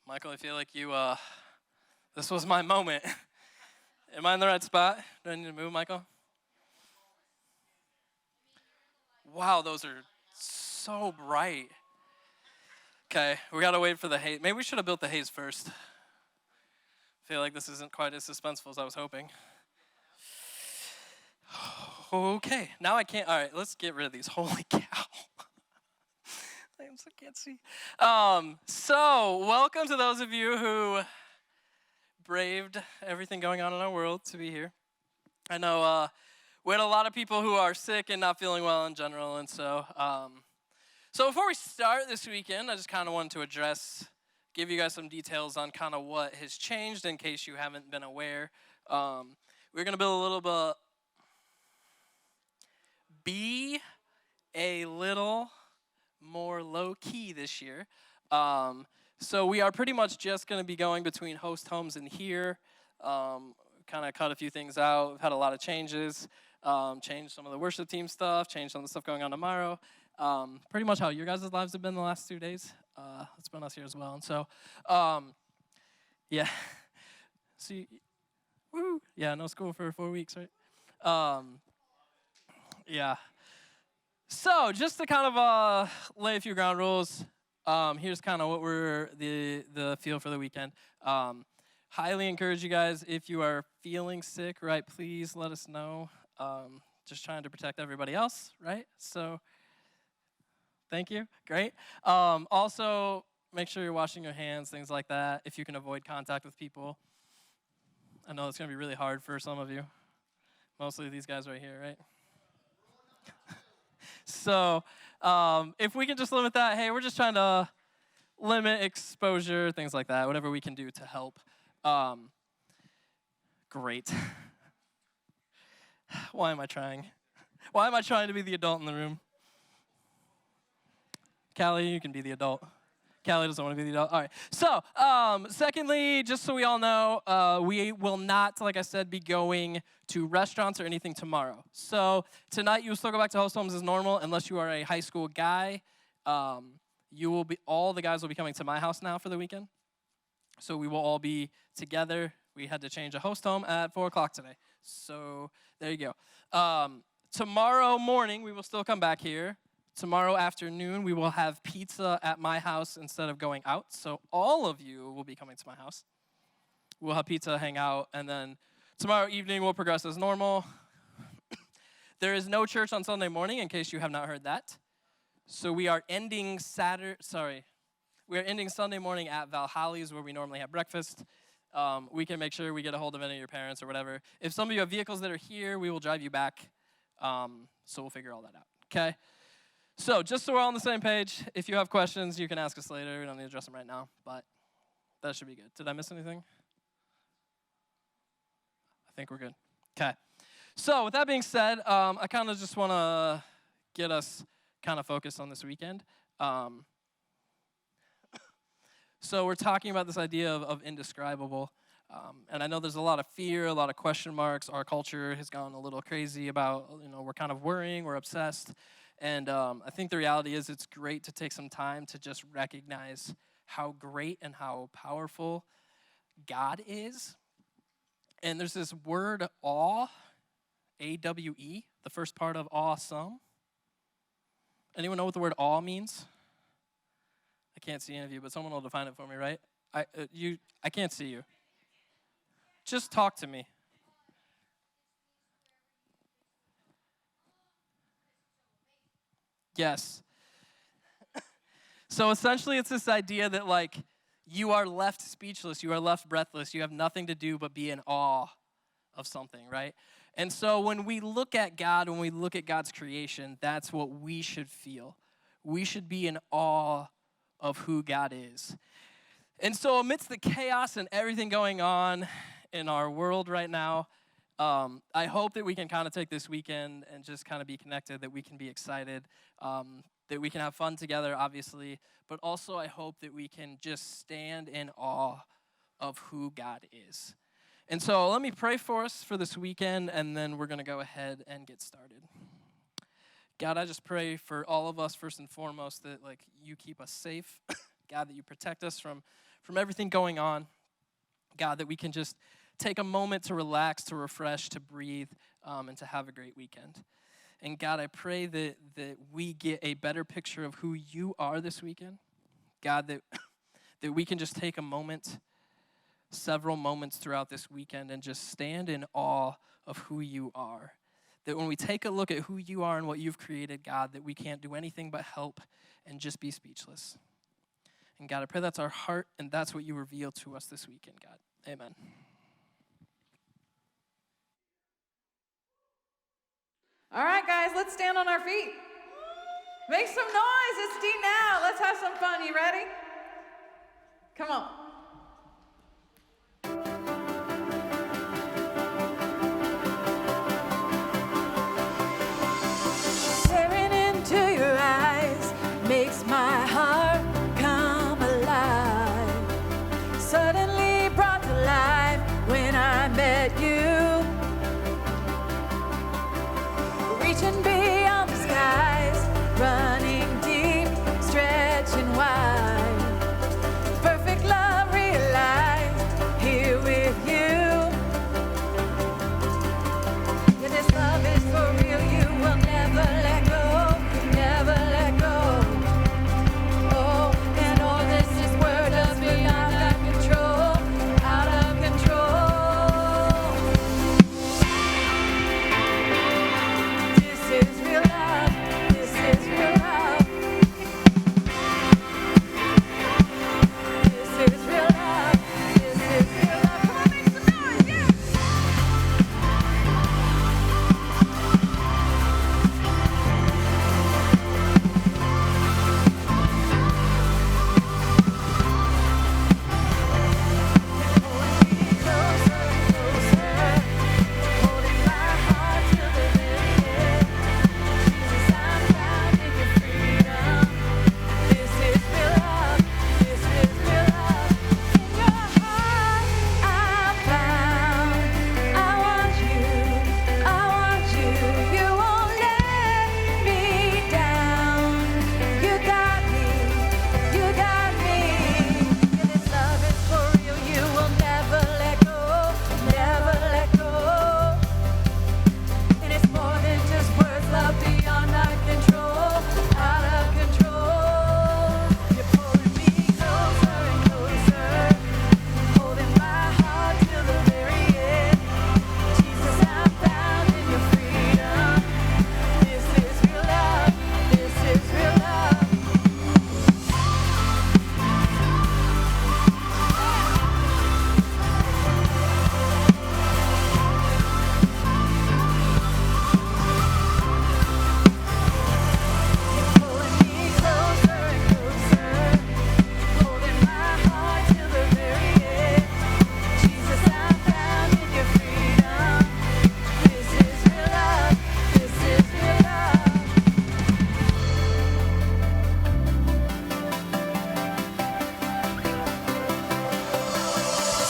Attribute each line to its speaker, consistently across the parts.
Speaker 1: Michael, I feel like this was my moment. Am I in the right spot? Do I need to move, Michael? Wow, those are so bright. Okay, we gotta wait for the haze. Maybe we should have built the haze first. I feel like this isn't quite as suspenseful as I was hoping. Okay, now I can't. All right, let's get rid of these. Holy cow. I can't see. So, welcome to those of you who braved everything going on in our world to be here. I know we had a lot of people who are sick and not feeling well in general, and so before we start this weekend, I just kind of wanted to give you guys some details on kind of what has changed in case you haven't been aware. We're gonna be a little more low-key this year. So we are pretty much just going to be going between host homes and here. Kind of cut a few things out. We've had a lot of changes. Changed some of the worship team stuff. Changed some of the stuff going on tomorrow. Pretty much how your guys' lives have been the last 2 days. It's been us here as well. And so, yeah. See, woo. Yeah, no school for 4 weeks, right? Yeah. So just to kind of lay a few ground rules, here's kind of what we're the feel for the weekend. Highly encourage you guys, if you are feeling sick, right, please let us know. Just trying to protect everybody else, right? So thank you. Great. Also, make sure you're washing your hands, things like that, if you can avoid contact with people. I know it's going to be really hard for some of you. Mostly these guys right here, right? So if we can just limit that, hey, we're just trying to limit exposure, things like that, whatever we can do to help. Great. Why am I trying? Why am I trying to be the adult in the room? Callie, you can be the adult. Callie doesn't want to be the adult. All right. So, secondly, just so we all know, we will not, like I said, be going to restaurants or anything tomorrow. So tonight you will still go back to host homes as normal, unless you are a high school guy. All the guys will be coming to my house now for the weekend. So we will all be together. We had to change a host home at 4 o'clock today. So there you go. Tomorrow morning we will still come back here. Tomorrow afternoon, we will have pizza at my house instead of going out. So all of you will be coming to my house. We'll have pizza, hang out, and then tomorrow evening we'll progress as normal. There is no church on Sunday morning, in case you have not heard that. So we are ending Sunday morning at Valhalli's, where we normally have breakfast. We can make sure we get a hold of any of your parents or whatever. If some of you have vehicles that are here, we will drive you back. So we'll figure all that out, okay? So just so we're all on the same page, if you have questions, you can ask us later. We don't need to address them right now, but that should be good. Did I miss anything? I think we're good. Okay. So with that being said, I kind of just want to get us kind of focused on this weekend. So we're talking about this idea of indescribable. And I know there's a lot of fear, a lot of question marks. Our culture has gone a little crazy about, we're kind of worrying, we're obsessed. And I think the reality is it's great to take some time to just recognize how great and how powerful God is. And there's this word awe, A-W-E, the first part of awesome. Anyone know what the word awe means? I can't see any of you, but someone will define it for me, right? I can't see you. Just talk to me. Yes. So essentially it's this idea that you are left speechless, you are left breathless, you have nothing to do but be in awe of something, right? And so when we look at God, when we look at God's creation, that's what we should feel. We should be in awe of who God is. And so amidst the chaos and everything going on in our world right now, I hope that we can kind of take this weekend and just kind of be connected, that we can be excited, that we can have fun together, obviously, but also I hope that we can just stand in awe of who God is. And so let me pray for us for this weekend, and then we're going to go ahead and get started. God, I just pray for all of us, first and foremost, that you keep us safe. God, that you protect us from everything going on. God, that we can just take a moment to relax, to refresh, to breathe, and to have a great weekend. And God, I pray that we get a better picture of who you are this weekend. God, that we can just take a moment, several moments throughout this weekend, and just stand in awe of who you are. That when we take a look at who you are and what you've created, God, that we can't do anything but help and just be speechless. And God, I pray that's our heart, and that's what you reveal to us this weekend, God. Amen.
Speaker 2: All right, guys, let's stand on our feet. Make some noise. It's DNOW. Let's have some fun. You ready? Come on. Staring into your eyes makes my heart come alive. Suddenly brought to life when I met you. Reaching beyond the skies, running deep, stretching wide. Perfect love realized here with you. Yeah, this love is for real. You will never let go, never let go. Oh, and all this is word of beyond our control, out of control. This is real love. This is real love. This is real love. This is real love. Come on, make some noise, yeah. Pulling me closer, closer, holding my heart till the very end. Jesus, I'm found in your freedom. This is real love. This is real love. In your heart, I'm found. I want you. I want you. You won't let me down. You got me. You got me. Yeah, this love is for real. You will never let go. Never let go. And it's more than just words, love beyond our control, out of control. You're pulling me closer and closer, holding my heart till the very end. Jesus, I'm found in your freedom. This is real love. This is real love. Pulling me closer and closer, holding my heart till the very end. Jesus, I'm found in your freedom. This is real love. This is real love.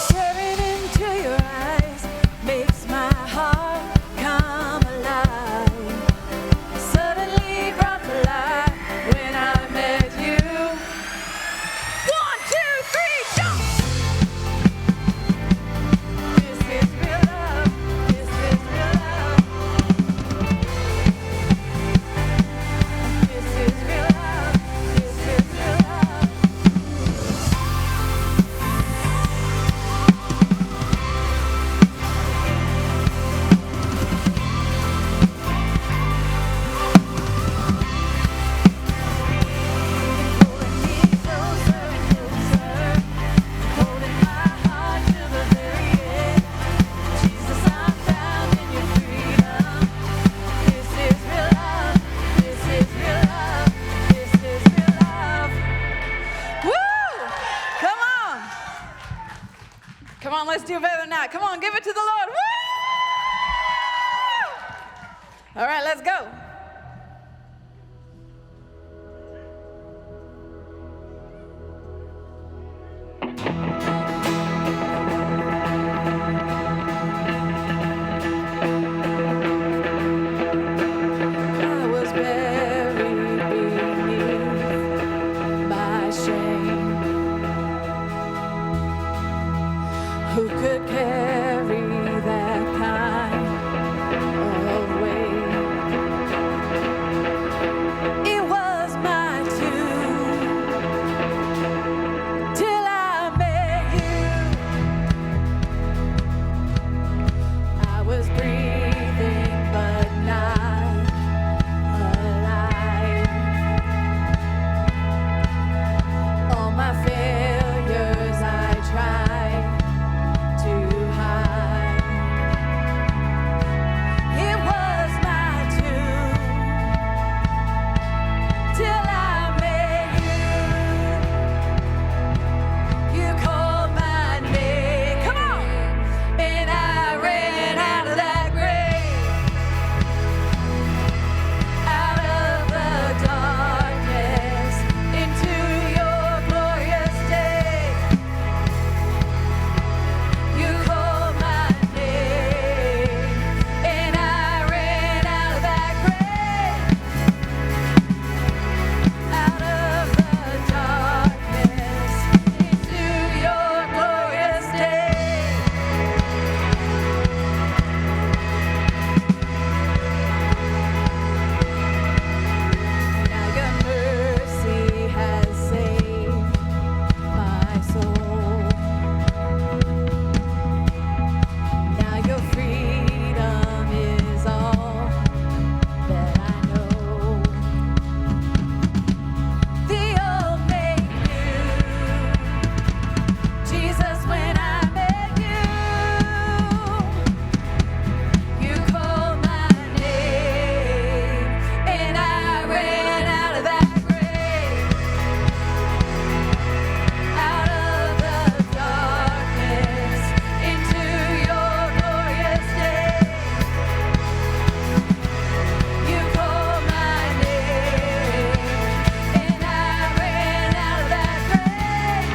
Speaker 2: Staring into your eyes makes my heart come alive. Suddenly brought to life when I met you. 1, 2, 3, jump! This is real love. This is real love. This is real love. This is real love. Pulling me closer and closer, holding my heart till the very end. Jesus, I'm found in your freedom. This is real love. This is real love. This is real love. Woo! Come on. Come on, let's do better than that. Come on, give it to the Lord. Woo! All right, let's go. I was buried beneath my shame. Who could carry that kind of weight? It was my tune till I met you. I was breathing but not alive. All my failures I tried to hide. It was my tune till I met you. You called my name, come on, and I ran out of that grave, out of the darkness into your glorious day. You called my name, and I ran out of that grave, out of the darkness into your glorious day. Now your mercy has saved my soul. Now your freedom is all that I know. The old made new, Jesus, when I met you. You called my name, and I ran out of that grave, out of the darkness into your glorious day. You called my name, and I ran out of that grave,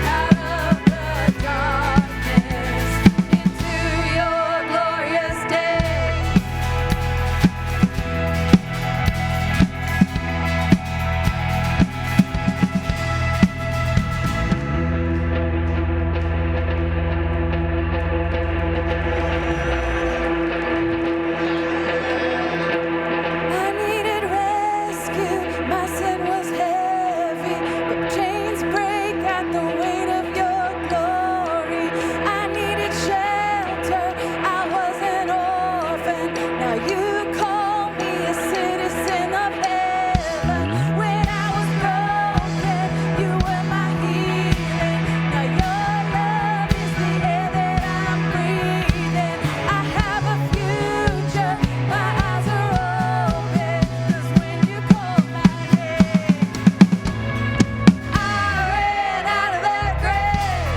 Speaker 2: out of the darkness into your glorious day. I needed rescue, my sin was heavy, but chains break at the weight of your glory. I needed shelter, I was an orphan, now you call me a citizen of heaven. When I was broken, you were my healing, now your love is the air that I'm breathing. I have a future, my eyes are open, 'cause when you called my name, I ran out of that grave,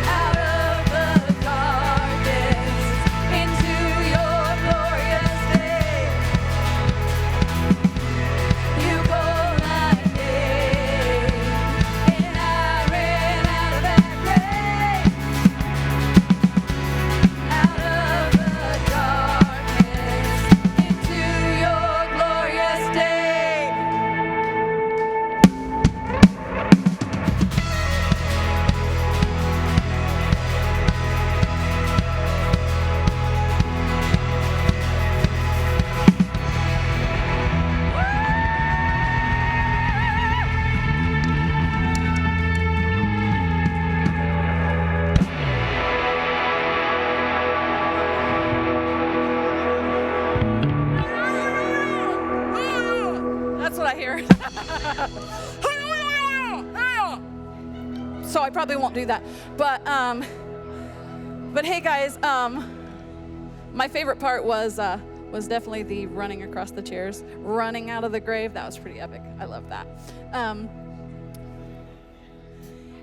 Speaker 2: out of the darkness into your glorious day. You called my name, and I ran out of that grave, out of the darkness into your glorious day. That's what I hear. So I probably won't do that. But hey guys, my favorite part was definitely the running across the chairs, running out of the grave. That was pretty epic. I love that.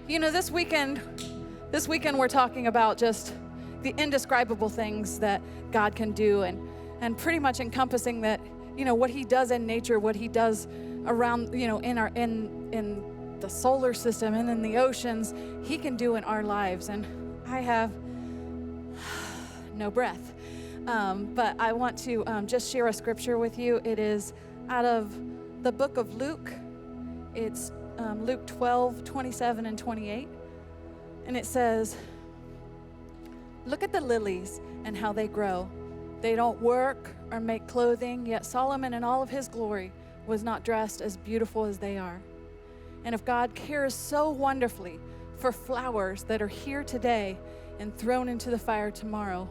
Speaker 2: This weekend we're talking about just the indescribable things that God can do, and pretty much encompassing that, what he does in nature, what he does around, in the solar system and in the oceans, he can do in our lives. And I have no breath. But I want to just share a scripture with you. It is out of the book of Luke. It's
Speaker 3: Luke 12, 27 and 28. And it says, "Look at the lilies and how they grow. They don't work or make clothing, yet Solomon in all of his glory was not dressed as beautiful as they are. And if God cares so wonderfully for flowers that are here today and thrown into the fire tomorrow,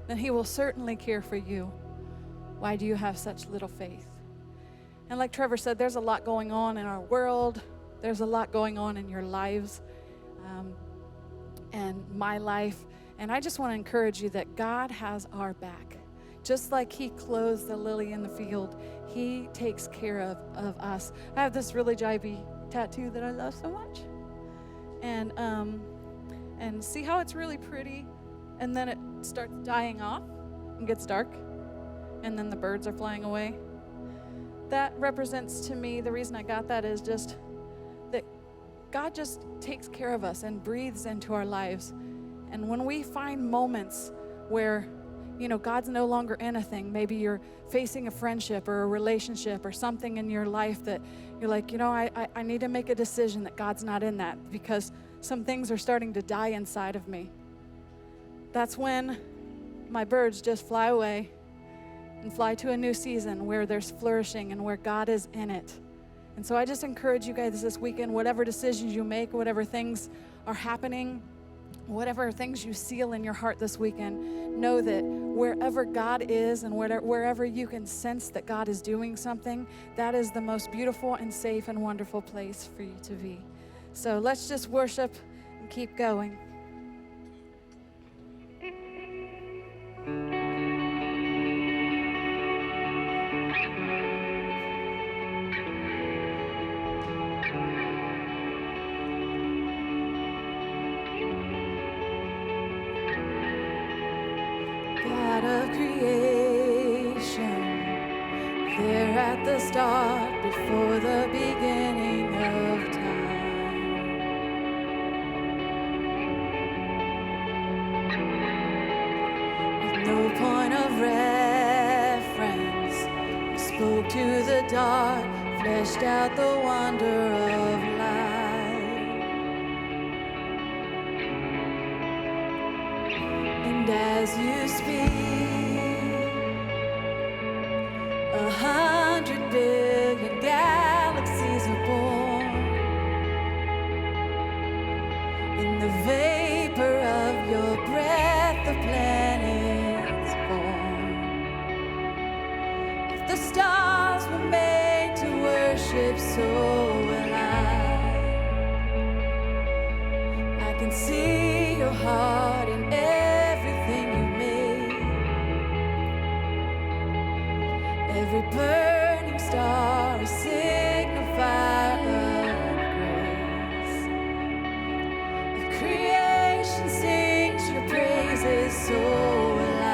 Speaker 3: then he will certainly care for you. Why do you have such little faith?" And like Trevor said, there's a lot going on in our world. There's a lot going on in your lives and my life. And I just want to encourage you that God has our back. Just like he clothes the lily in the field, he takes care of us. I have this really jivey tattoo that I love so much. And see how it's really pretty, and then it starts dying off and gets dark, and then the birds are flying away. That represents to me, the reason I got that is just that God just takes care of us and breathes into our lives. And when we find moments where, God's no longer in a thing, maybe you're facing a friendship or a relationship or something in your life that you're like, I need to make a decision that God's not in that because some things are starting to die inside of me. That's when my birds just fly away and fly to a new season where there's flourishing and where God is in it. And so I just encourage you guys this weekend, whatever decisions you make, whatever things are happening, whatever things you seal in your heart this weekend, know that wherever God is and wherever you can sense that God is doing something, that is the most beautiful and safe and wonderful place for you to be. So let's just worship and keep going. God of creation, there at the start, before the beginning of time. With no point of reference, you spoke to the dark, fleshed out the wonder of light. And as you speak, 100 billion galaxies are born. In the vapor of your breath, the planets form. If the stars were made to worship, so will I can see your heart in everything you made. Every burning star, a signifier of grace. If creation sings your praises, so will I.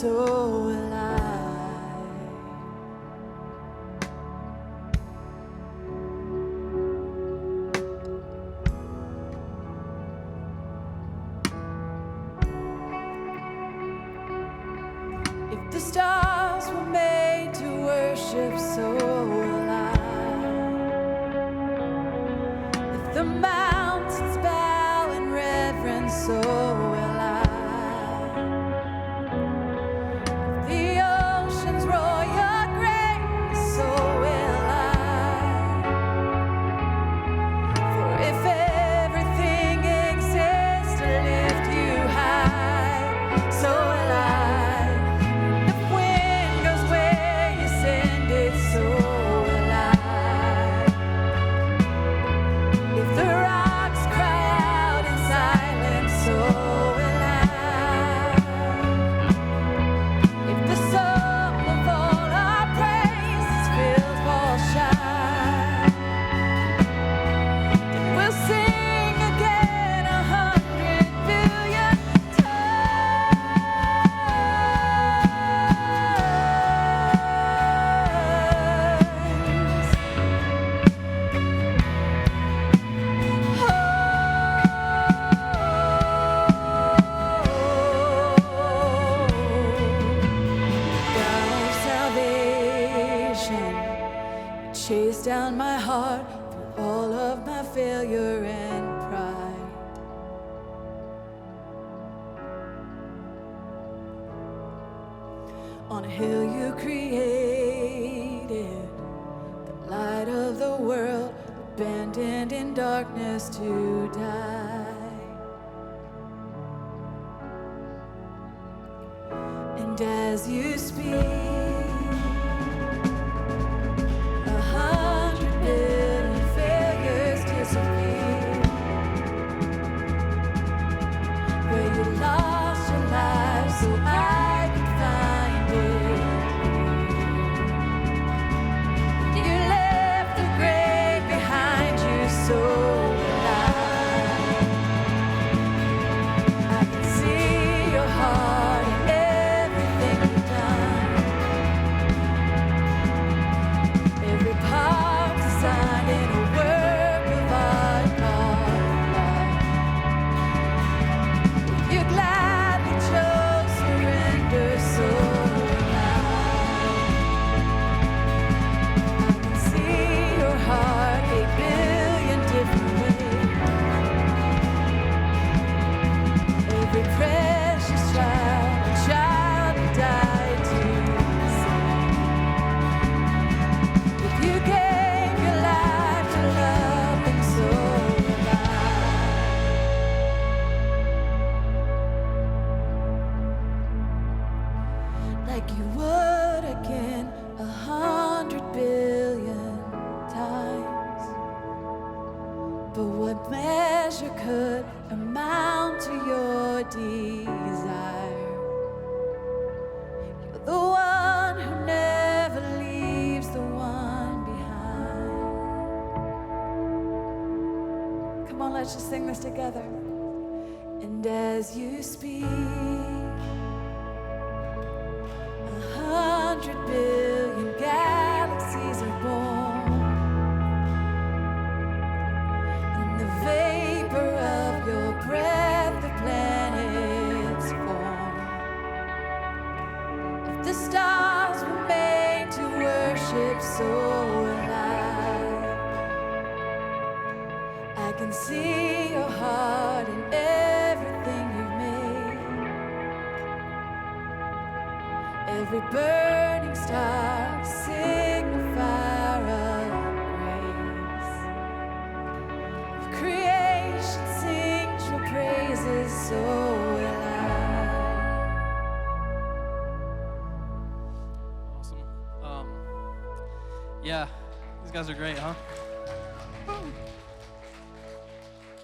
Speaker 2: so alive. If the stars were made to worship so alive, if the mountains bow in reverence so alive, if the oceans roar your grace so alive, for if everything exists to lift you high, so alive, if wind goes where you send it, so alive, if the rocks cry out in silence, so alive, if the sum of all our praises fills all shine, then we'll sing again 100 billion God of salvation, chase down my heart through all of my failure and pride. On a hill you created, the light of the world, abandoned in darkness to die. And as you speak, 100 billion failures disappear. Where you lost your life so I could find it. You left the grave behind you so alive. I can see your heart in everything you've done. Every part designed in a work of art called love. You gladly chose surrender so alive. I can see your heart 8 billion different ways. Every precious child, a child who died to save. If you gave your life to love them so alive, like you would again 100 billion times. But what measure could amount to your desire? You're the one who never leaves the one behind. Come on, let's just sing this together. And as you speak, 100 billion galaxies are born. In the vapor of your breath, the planets form. If the stars were made to worship so alive, I can see your heart in everything you've made. Every burning star, signifier of grace. Creation sings your praises so alive.
Speaker 1: Awesome. Yeah, these guys are great, huh?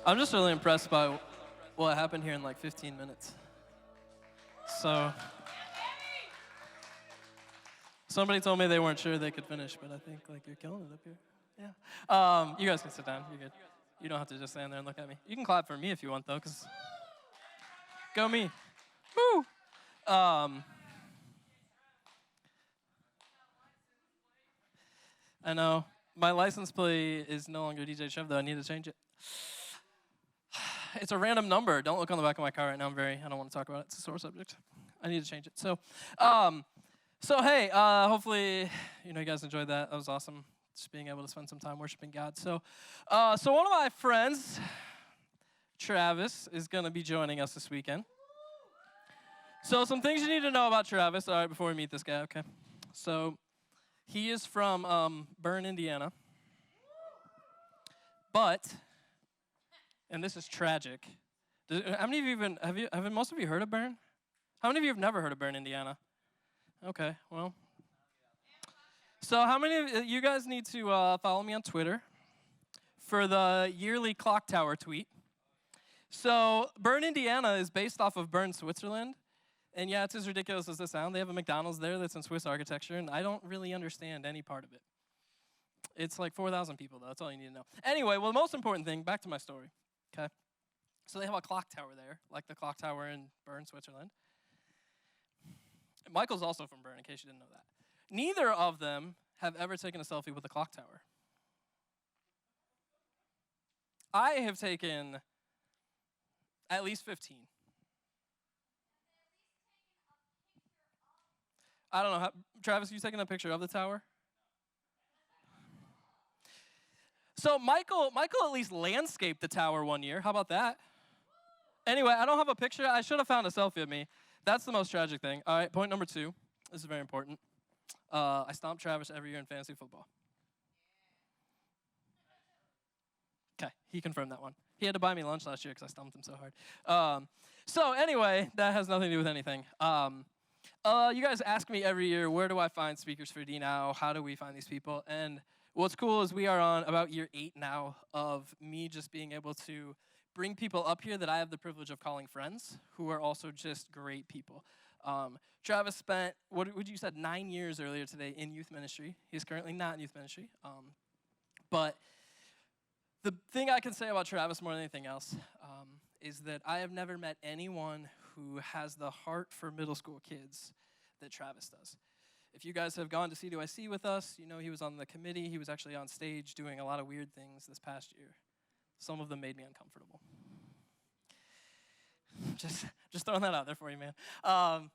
Speaker 1: I'm just really impressed by what happened here in like 15 minutes. So, somebody told me they weren't sure they could finish, but I think like you're killing it up here. Yeah. You guys can sit down. You're good. You don't have to just stand there and look at me. You can clap for me if you want, though, because go me. Woo! I know. My license plate is no longer DJ Chev, though. I need to change it. It's a random number. Don't look on the back of my car right now. I don't want to talk about it. It's a sore subject. I need to change it. So hey, hopefully, you guys enjoyed that. That was awesome. Just being able to spend some time worshiping God. So one of my friends, Travis, is going to be joining us this weekend. So some things you need to know about Travis, all right, before we meet this guy, okay? So he is from Bern, Indiana. But, and this is tragic. How many of you have most of you heard of Bern? How many of you have never heard of Bern, Indiana? Okay, well. So how many of you guys need to follow me on Twitter for the yearly clock tower tweet? So Bern, Indiana is based off of Bern, Switzerland. And yeah, it's as ridiculous as this sounds. They have a McDonald's there that's in Swiss architecture, and I don't really understand any part of it. It's like 4,000 people, though. That's all you need to know. Anyway, well, the most important thing, back to my story, okay? So they have a clock tower there, like the clock tower in Bern, Switzerland. Michael's also from Bern, in case you didn't know that. Neither of them have ever taken a selfie with the clock tower. I have taken at least 15. I don't know. Travis, you taking a picture of the tower? So Michael at least landscaped the tower one year. How about that? Anyway, I don't have a picture. I should have found a selfie of me. That's the most tragic thing. All right, point number 2. This is very important. I stomp Travis every year in fantasy football. Okay, he confirmed that one. He had to buy me lunch last year because I stomped him so hard. So anyway, that has nothing to do with anything. You guys ask me every year, where do I find speakers for DNOW? How do we find these people? And what's cool is we are on about year 8 now of me just being able to bring people up here that I have the privilege of calling friends, who are also just great people. Travis spent, what would you said, 9 years earlier today in youth ministry. He's currently not in youth ministry. But the thing I can say about Travis more than anything else is that I have never met anyone who has the heart for middle school kids that Travis does. If you guys have gone to C2IC with us, you know he was on the committee. He was actually on stage doing a lot of weird things this past year. Some of them made me uncomfortable. Just throwing that out there for you, man.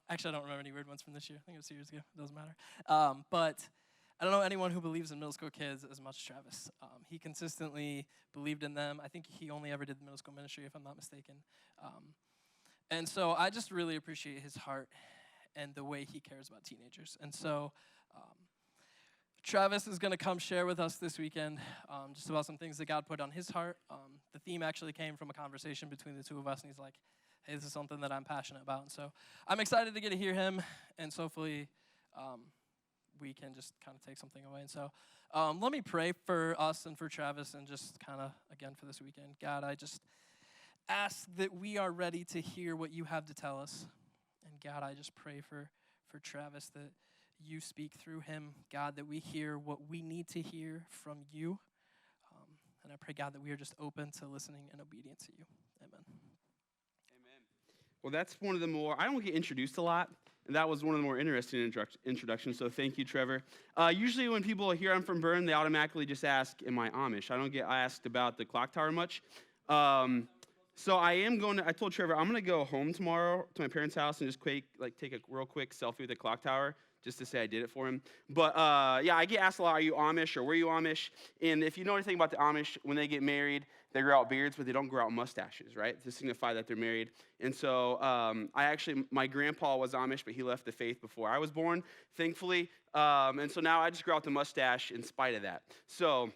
Speaker 1: Actually, I don't remember any weird ones from this year. I think it was 2 years ago. It doesn't matter. But I don't know anyone who believes in middle school kids as much as Travis. He consistently believed in them. I think he only ever did the middle school ministry, if I'm not mistaken. And so I just really appreciate his heart and the way he cares about teenagers. And so Travis is going to come share with us this weekend just about some things that God put on his heart. The theme actually came from a conversation between the two of us, and he's like, hey, this is something that I'm passionate about. And so I'm excited to get to hear him, and so hopefully we can just kind of take something away. And so let me pray for us and for Travis and just kind of, again, for this weekend. God, I just ask that we are ready to hear what you have to tell us. And God, I just pray for Travis that you speak through him. God, that we hear what we need to hear from you. And I pray, God, that we are just open to listening and obedient to you. Amen.
Speaker 4: Amen. Well, that's one of the more, I don't get introduced a lot, and that was one of the more interesting introductions, so thank you, Trevor. Usually when people hear I'm from Bern, they automatically just ask, am I Amish? I don't get asked about the clock tower much. So I told Trevor, I'm going to go home tomorrow to my parents' house and just take a real quick selfie with the clock tower, just to say I did it for him. But yeah, I get asked a lot, are you Amish or were you Amish? And if you know anything about the Amish, when they get married, they grow out beards, but they don't grow out mustaches, right? To signify that they're married. And so my grandpa was Amish, but he left the faith before I was born, thankfully. And so now I just grow out the mustache in spite of that. So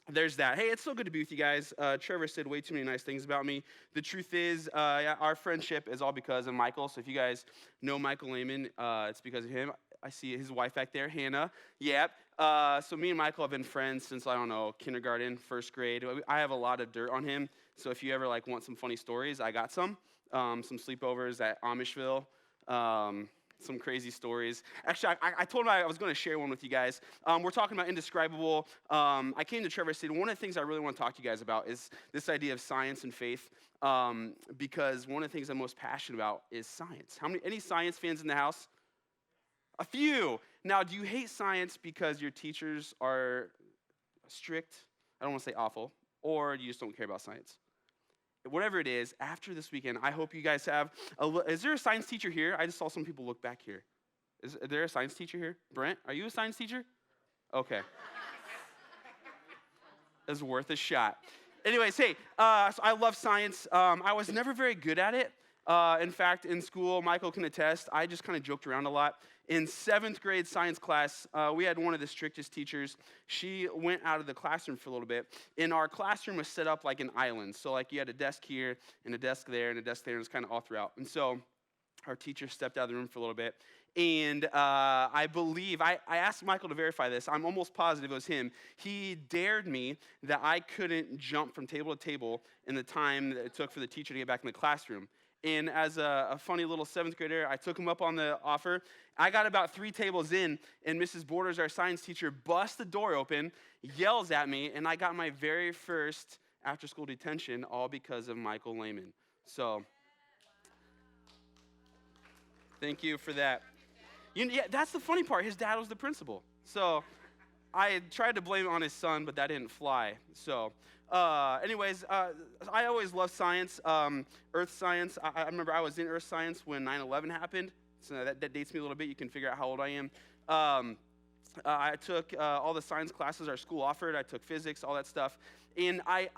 Speaker 4: there's that. Hey, it's so good to be with you guys. Trevor said way too many nice things about me. The truth is, our friendship is all because of Michael. So if you guys know Michael Lehman, it's because of him. I see his wife back there, Hannah. Yep. So me and Michael have been friends since, I don't know, kindergarten, first grade. I have a lot of dirt on him. So if you ever want some funny stories, I got some. Some sleepovers at Amishville. Some crazy stories. Actually, I told him I was going to share one with you guys. We're talking about Indescribable. I came to Trevor and said, one of the things I really want to talk to you guys about is this idea of science and faith, because one of the things I'm most passionate about is science. Any science fans in the house? A few. Now, do you hate science because your teachers are strict? I don't want to say awful. Or you just don't care about science? Whatever it is, after this weekend, I hope you guys have is there a science teacher here? I just saw some people look back here. Is there a science teacher here? Brent, are you a science teacher? Okay. It's worth a shot. Anyways, hey, so I love science. I was never very good at it. In fact, in school, Michael can attest, I just kind of joked around a lot. In 7th grade science class, we had one of the strictest teachers. She went out of the classroom for a little bit, and our classroom was set up like an island. So like you had a desk here, and a desk there, and a desk there, and it was kind of all throughout. And so our teacher stepped out of the room for a little bit, and I believe, I asked Michael to verify this. I'm almost positive it was him. He dared me that I couldn't jump from table to table in the time that it took for the teacher to get back in the classroom. And as a funny little 7th grader, I took him up on the offer. I got about 3 tables in, and Mrs. Borders, our science teacher, busts the door open, yells at me, and I got my very first after-school detention, all because of Michael Lehman. So, thank you for that. Yeah, that's the funny part. His dad was the principal. So, I tried to blame it on his son, but that didn't fly. So, anyways, I always loved science, earth science. I remember I was in earth science when 9/11 happened. So that dates me a little bit. You can figure out how old I am. I took all the science classes our school offered. I took physics, all that stuff. And I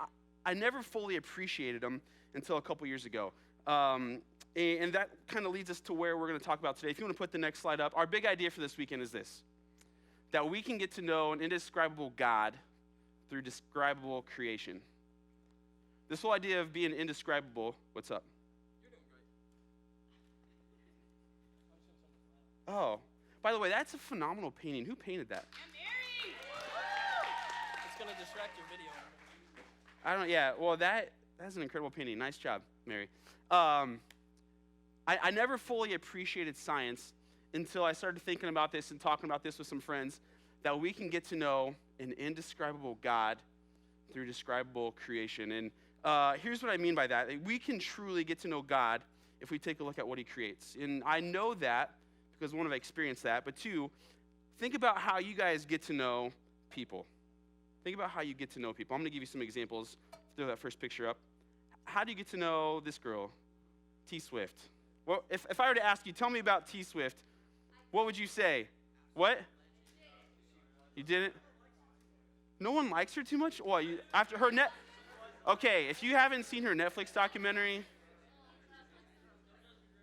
Speaker 4: never fully appreciated them until a couple years ago. And that kind of leads us to where we're going to talk about today. If you want to put the next slide up, our big idea for this weekend is this: that we can get to know an indescribable God through describable creation. This whole idea of being indescribable, what's up?
Speaker 1: You're doing great.
Speaker 4: Oh, by the way, that's a phenomenal painting. Who painted that?
Speaker 1: It's going to distract your video.
Speaker 4: Well, that's an incredible painting. Nice job, Mary. I never fully appreciated science until I started thinking about this and talking about this with some friends, that we can get to know an indescribable God through describable creation. And here's what I mean by that. We can truly get to know God if we take a look at what he creates. And I know that because, one, I've experienced that, but 2, think about how you guys get to know people. Think about how you get to know people. I'm going to give you some examples. Throw that first picture up. How do you get to know this girl, T Swift? Well, if I were to ask you, tell me about T Swift, what would you say? What? You didn't? No one likes her too much? Well, after her Okay, if you haven't seen her Netflix documentary,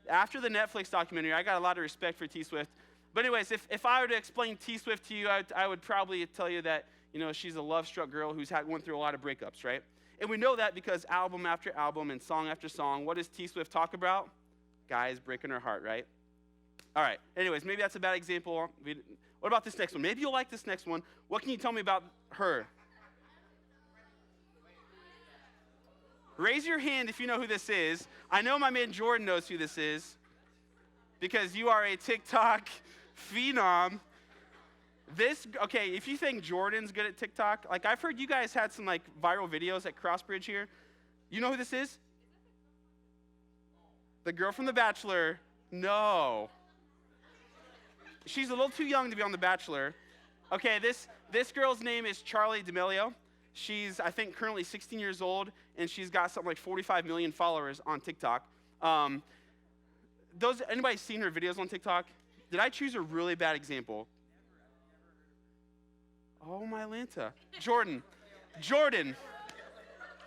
Speaker 4: after the Netflix documentary, I got a lot of respect for T Swift. But anyways, if I were to explain T Swift to you, I would probably tell you that, she's a love-struck girl who's went through a lot of breakups, right? And we know that because album after album and song after song, what does T Swift talk about? Guys breaking her heart, right? All right. Anyways, maybe that's a bad example. What about this next one? Maybe you'll like this next one. What can you tell me about her? Raise your hand if you know who this is. I know my man Jordan knows who this is because you are a TikTok phenom. If you think Jordan's good at TikTok, I've heard you guys had some viral videos at Crossbridge here. You know who this is? The girl from The Bachelor. No. She's a little too young to be on The Bachelor. Okay, this girl's name is Charli D'Amelio. She's, I think, currently 16 years old, and she's got something like 45 million followers on TikTok. Anybody seen her videos on TikTok? Did I choose a really bad example? Oh, my Lanta. Jordan,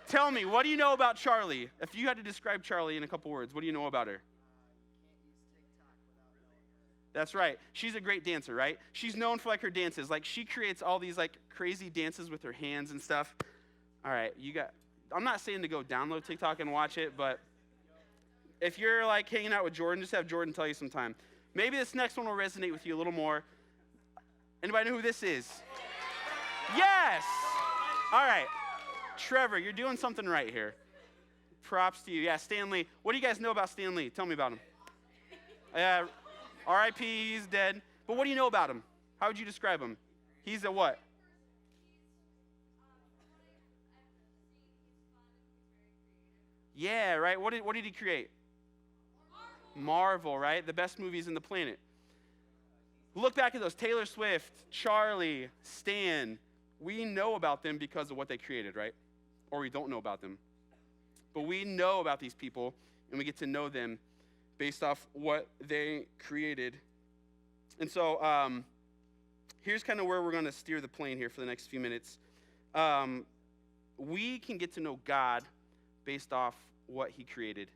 Speaker 4: tell me, what do you know about Charli? If you had to describe Charli in a couple words, what do you know about her? That's right. She's a great dancer, right? She's known for her dances. She creates all these crazy dances with her hands and stuff. All right, I'm not saying to go download TikTok and watch it, but if you're hanging out with Jordan, just have Jordan tell you sometime. Maybe this next one will resonate with you a little more. Anybody know who this is? Yes! All right. Trevor, you're doing something right here. Props to you. Yeah, Stan Lee. What do you guys know about Stan Lee? Tell me about him. R.I.P., he's dead. But what do you know about him? How would you describe him? He's a what? Yeah, right? What did he create? Marvel, right? The best movies in the planet. Look back at those, Taylor Swift, Charlie, Stan. We know about them because of what they created, right? Or we don't know about them. But we know about these people, and we get to know them based off what they created. And so here's kind of where we're going to steer the plane here for the next few minutes. We can get to know God based off what he created.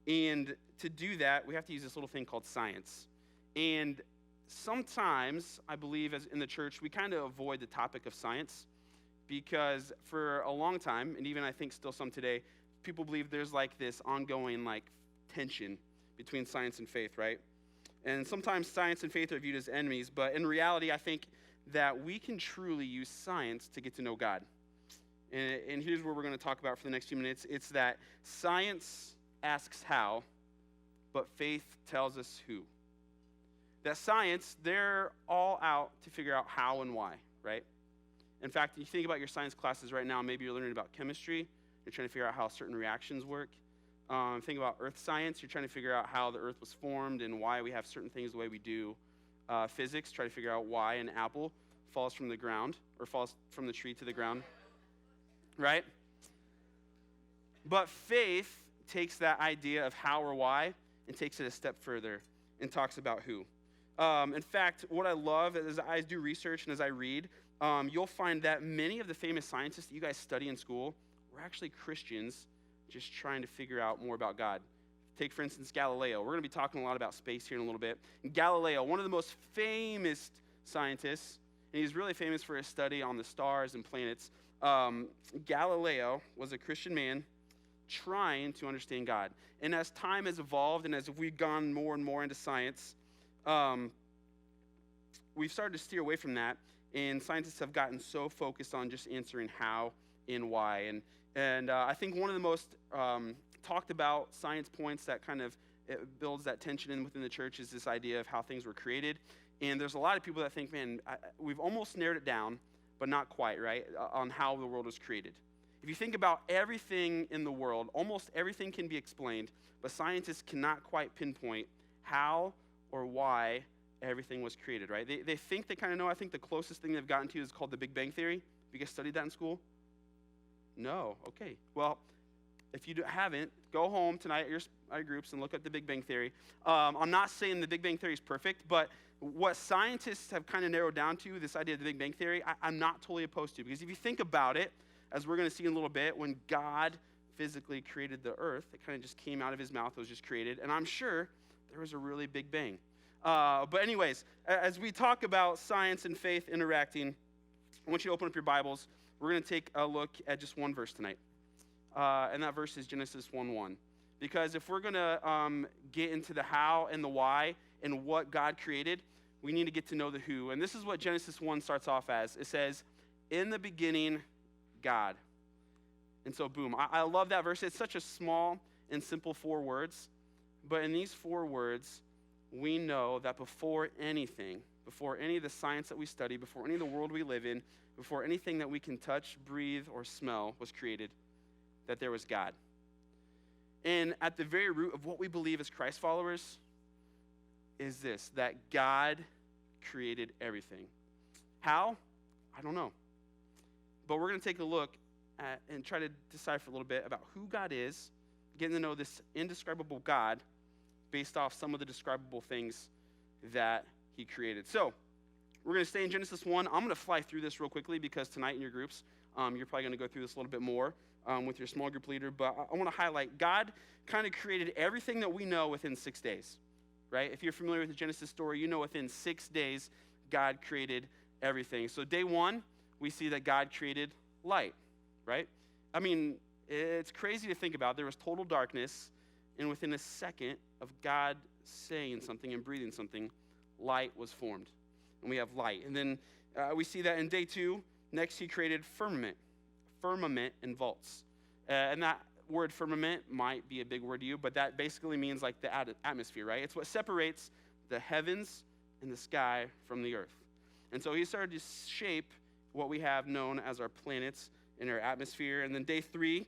Speaker 4: And to do that, we have to use this little thing called science. And sometimes, I believe, as in the church, we kind of avoid the topic of science because for a long time, and even I think still some today, people believe there's like this ongoing like tension between science and faith, right? And sometimes science and faith are viewed as enemies, but in reality, I think that we can truly use science to get to know God. And here's what we're going to talk about for the next few minutes. It's that science asks how, but faith tells us who. That science, they're all out to figure out how and why, right? In fact, you think about your science classes right now, maybe you're learning about chemistry, you're trying to figure out how certain reactions work. Think about earth science, you're trying to figure out how the earth was formed and why we have certain things the way we do. Physics, try to figure out why an apple falls from the ground, or falls from the tree to the ground, right? But faith takes that idea of how or why and takes it a step further and talks about who. In fact, what I love as I do research and as I read, you'll find that many of the famous scientists that you guys study in school were actually Christians just trying to figure out more about God. Take, for instance, Galileo. We're going to be talking a lot about space here in a little bit. Galileo, one of the most famous scientists, and he's really famous for his study on the stars and planets. Galileo was a Christian man trying to understand God. And as time has evolved and as we've gone more and more into science, we've started to steer away from that, and scientists have gotten so focused on just answering how and why. And I think one of the most talked about science points that kind of builds that tension in within the church is this idea of how things were created. And there's a lot of people that think, man, we've almost narrowed it down, but not quite, right, on how the world was created. If you think about everything in the world, almost everything can be explained, but scientists cannot quite pinpoint how or why everything was created, right? They think they kind of know. I think the closest thing they've gotten to is called the Big Bang Theory. Have you guys studied that in school? No? Okay. Well, if you haven't, go home tonight at your groups and look at the Big Bang Theory. I'm not saying the Big Bang Theory is perfect, but what scientists have kind of narrowed down to, this idea of the Big Bang Theory, I'm not totally opposed to. Because if you think about it, as we're going to see in a little bit, when God physically created the earth, it kind of just came out of his mouth, it was just created. And I'm sure there was a really big bang. But anyways, as we talk about science and faith interacting, I want you to open up your Bibles. We're going to take a look at just one verse tonight. And that verse is Genesis 1:1. Because if we're going to get into the how and the why and what God created, we need to get to know the who. And this is what Genesis 1 starts off as. It says, in the beginning, God. And so, boom. I love that verse. It's such a small and simple 4 words. But in these 4 words, we know that before anything, before any of the science that we study, before any of the world we live in, before anything that we can touch, breathe, or smell was created, that there was God. And at the very root of what we believe as Christ followers is this, that God created everything. How? I don't know. But we're going to take a look at and try to decipher a little bit about who God is, getting to know this indescribable God based off some of the describable things that he created. So, we're going to stay in Genesis 1. I'm going to fly through this real quickly because tonight in your groups, you're probably going to go through this a little bit more with your small group leader. But I want to highlight, God kind of created everything that we know within 6 days, right? If you're familiar with the Genesis story, you know within 6 days, God created everything. So day 1, we see that God created light, right? I mean, it's crazy to think about. There was total darkness, and within a second of God saying something and breathing something, light was formed. And we have light. And then we see that in day 2, next he created firmament and vaults. And that word firmament might be a big word to you, but that basically means like the atmosphere, right? It's what separates the heavens and the sky from the earth. And so he started to shape what we have known as our planets in our atmosphere. And then day 3,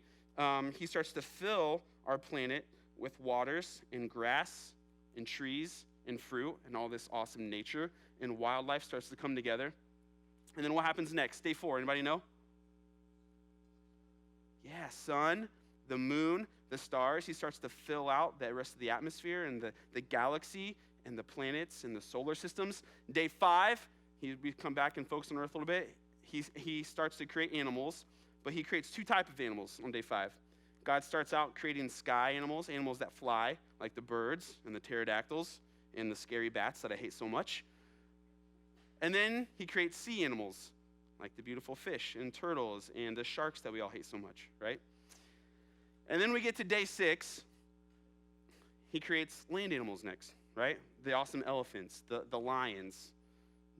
Speaker 4: he starts to fill our planet with waters and grass and trees and fruit and all this awesome nature. and wildlife starts to come together. And then what happens next? Day 4, anybody know? Yeah, sun, the moon, the stars. He starts to fill out the rest of the atmosphere and the galaxy and the planets and the solar systems. Day 5, we come back and focus on Earth a little bit. He starts to create animals, but he creates 2 types of animals on day 5. God starts out creating sky animals, animals that fly, like the birds and the pterodactyls and the scary bats that I hate so much. And then he creates sea animals, like the beautiful fish and turtles and the sharks that we all hate so much, right? And then we get to day 6. He creates land animals next, right? The awesome elephants, the lions,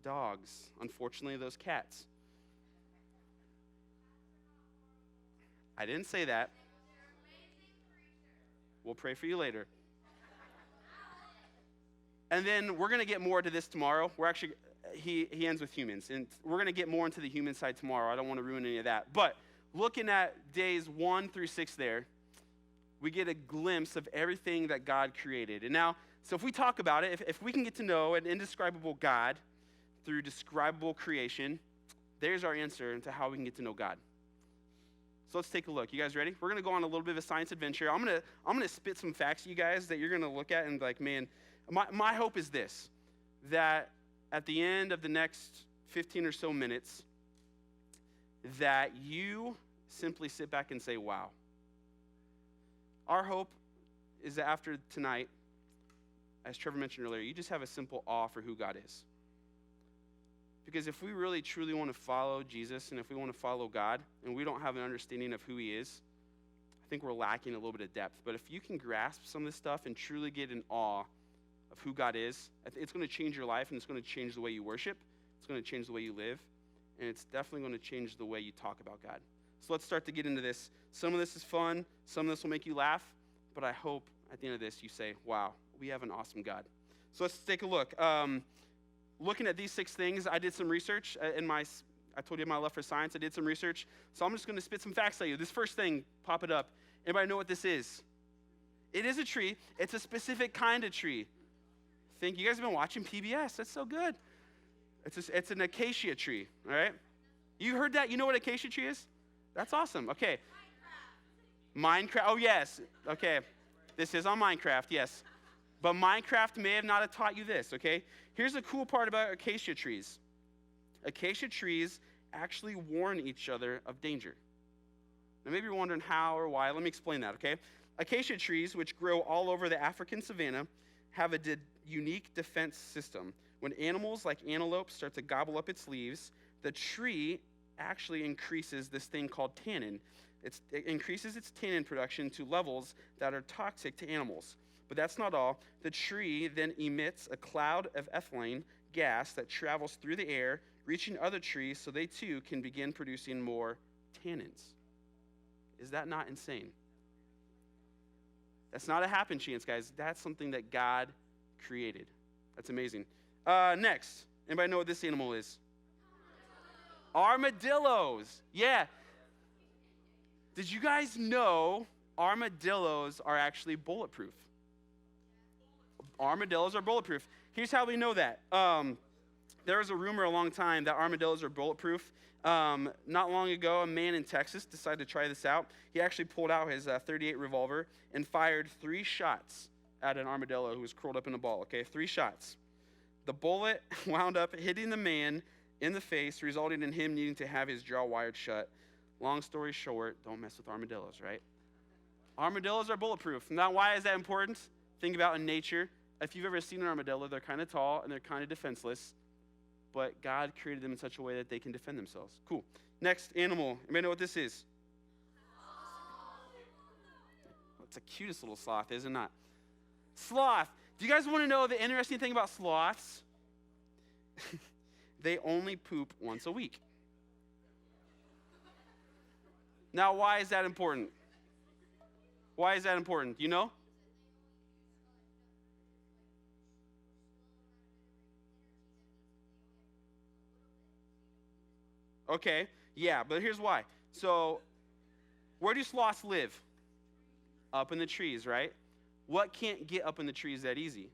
Speaker 4: dogs, unfortunately, those cats. I didn't say that. We'll pray for you later. And then we're going to get more to this tomorrow. He ends with humans, and we're going to get more into the human side tomorrow. I don't want to ruin any of that. But looking at days 1 through 6 there, we get a glimpse of everything that God created. And now, so if we talk about it, if we can get to know an indescribable God through describable creation, there's our answer into how we can get to know God. So let's take a look. You guys ready? We're going to go on a little bit of a science adventure. I'm going to spit some facts to you guys that you're going to look at and like, man, my hope is this, that at the end of the next 15 or so minutes, that you simply sit back and say, wow. Our hope is that after tonight, as Trevor mentioned earlier, you just have a simple awe for who God is. Because if we really, truly want to follow Jesus and if we want to follow God and we don't have an understanding of who he is, I think we're lacking a little bit of depth. But if you can grasp some of this stuff and truly get in awe of who God is, it's going to change your life and it's going to change the way you worship. It's going to change the way you live. And it's definitely going to change the way you talk about God. So let's start to get into this. Some of this is fun. Some of this will make you laugh. But I hope at the end of this you say, wow, we have an awesome God. So let's take a look. Looking at these 6 things, I did some research I told you my love for science. I did some research. So I'm just going to spit some facts at you. This first thing, pop it up. Anybody know what this is? It is a tree. It's a specific kind of tree. You guys have been watching PBS. That's so good. It's an acacia tree, all right? You heard that? You know what acacia tree is? That's awesome. Okay. Minecraft. Oh, yes. Okay. This is on Minecraft, yes. But Minecraft may have not have taught you this, okay? Here's the cool part about acacia trees. Acacia trees actually warn each other of danger. Now, maybe you're wondering how or why. Let me explain that, okay? Acacia trees, which grow all over the African savanna, have a unique defense system. When animals like antelope start to gobble up its leaves, the tree actually increases this thing called tannin. It increases its tannin production to levels that are toxic to animals. But that's not all. The tree then emits a cloud of ethylene gas that travels through the air, reaching other trees so they too can begin producing more tannins. Is that not insane? That's not a happen chance, guys. That's something that God created. That's amazing. Next, anybody know what this animal is? Armadillos. Yeah. Did you guys know armadillos are actually bulletproof? Armadillos are bulletproof. Here's how we know that. There was a rumor a long time that armadillos are bulletproof. Not long ago, a man in Texas decided to try this out. He actually pulled out his .38 revolver and fired 3 shots at an armadillo who was curled up in a ball, okay? 3 shots. The bullet wound up hitting the man in the face, resulting in him needing to have his jaw wired shut. Long story short, don't mess with armadillos, right? Armadillos are bulletproof. Now, why is that important? Think about in nature. If you've ever seen an armadillo, they're kind of tall and they're kind of defenseless. But God created them in such a way that they can defend themselves. Cool. Next animal. Anybody know what this is? It's the cutest little sloth, is it not? Sloth. Do you guys want to know the interesting thing about sloths? They only poop once a week. Now, why is that important? Why is that important? Do you know? Okay, yeah, but here's why. So, where do sloths live? Up in the trees, right? What can't get up in the trees that easy?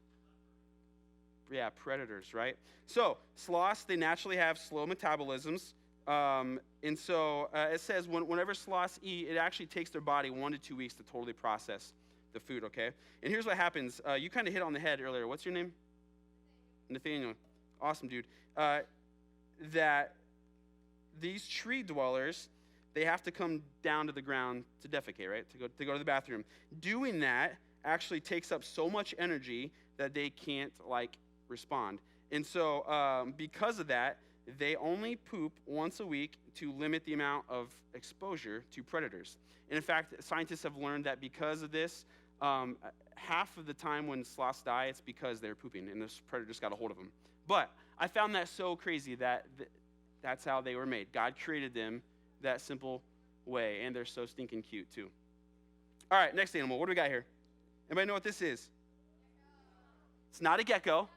Speaker 4: predators, right? So sloths, they naturally have slow metabolisms. And so it says whenever sloths eat, it actually takes their body 1 to 2 weeks to totally process the food, okay? And here's what happens. You kind of hit on the head earlier. What's your name? Nathaniel. Awesome, dude. That these tree dwellers, they have to come down to the ground to defecate, right? To go to the bathroom. Doing that actually takes up so much energy that they can't, respond. And so because of that, they only poop once a week to limit the amount of exposure to predators. And in fact, scientists have learned that because of this, half of the time when sloths die, it's because they're pooping and this predator just got a hold of them. But I found that so crazy that that's how they were made. God created them that simple way, and they're so stinking cute too. All right, next animal. What do we got here? Anybody know what this is? It's not a gecko.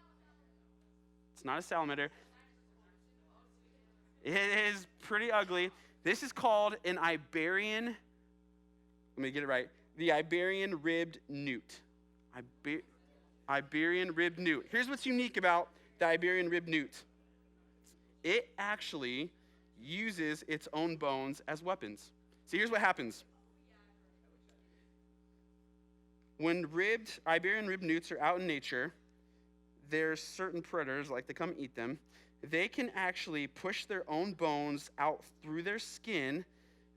Speaker 4: It's not a salamander. It is pretty ugly. This is called an Iberian, let me get it right, the Iberian ribbed newt. Iberian ribbed newt. Here's what's unique about the Iberian ribbed newt. It actually uses its own bones as weapons. See, here's what happens. When Iberian ribbed newts are out in nature, there's certain predators, like they come eat them. They can actually push their own bones out through their skin.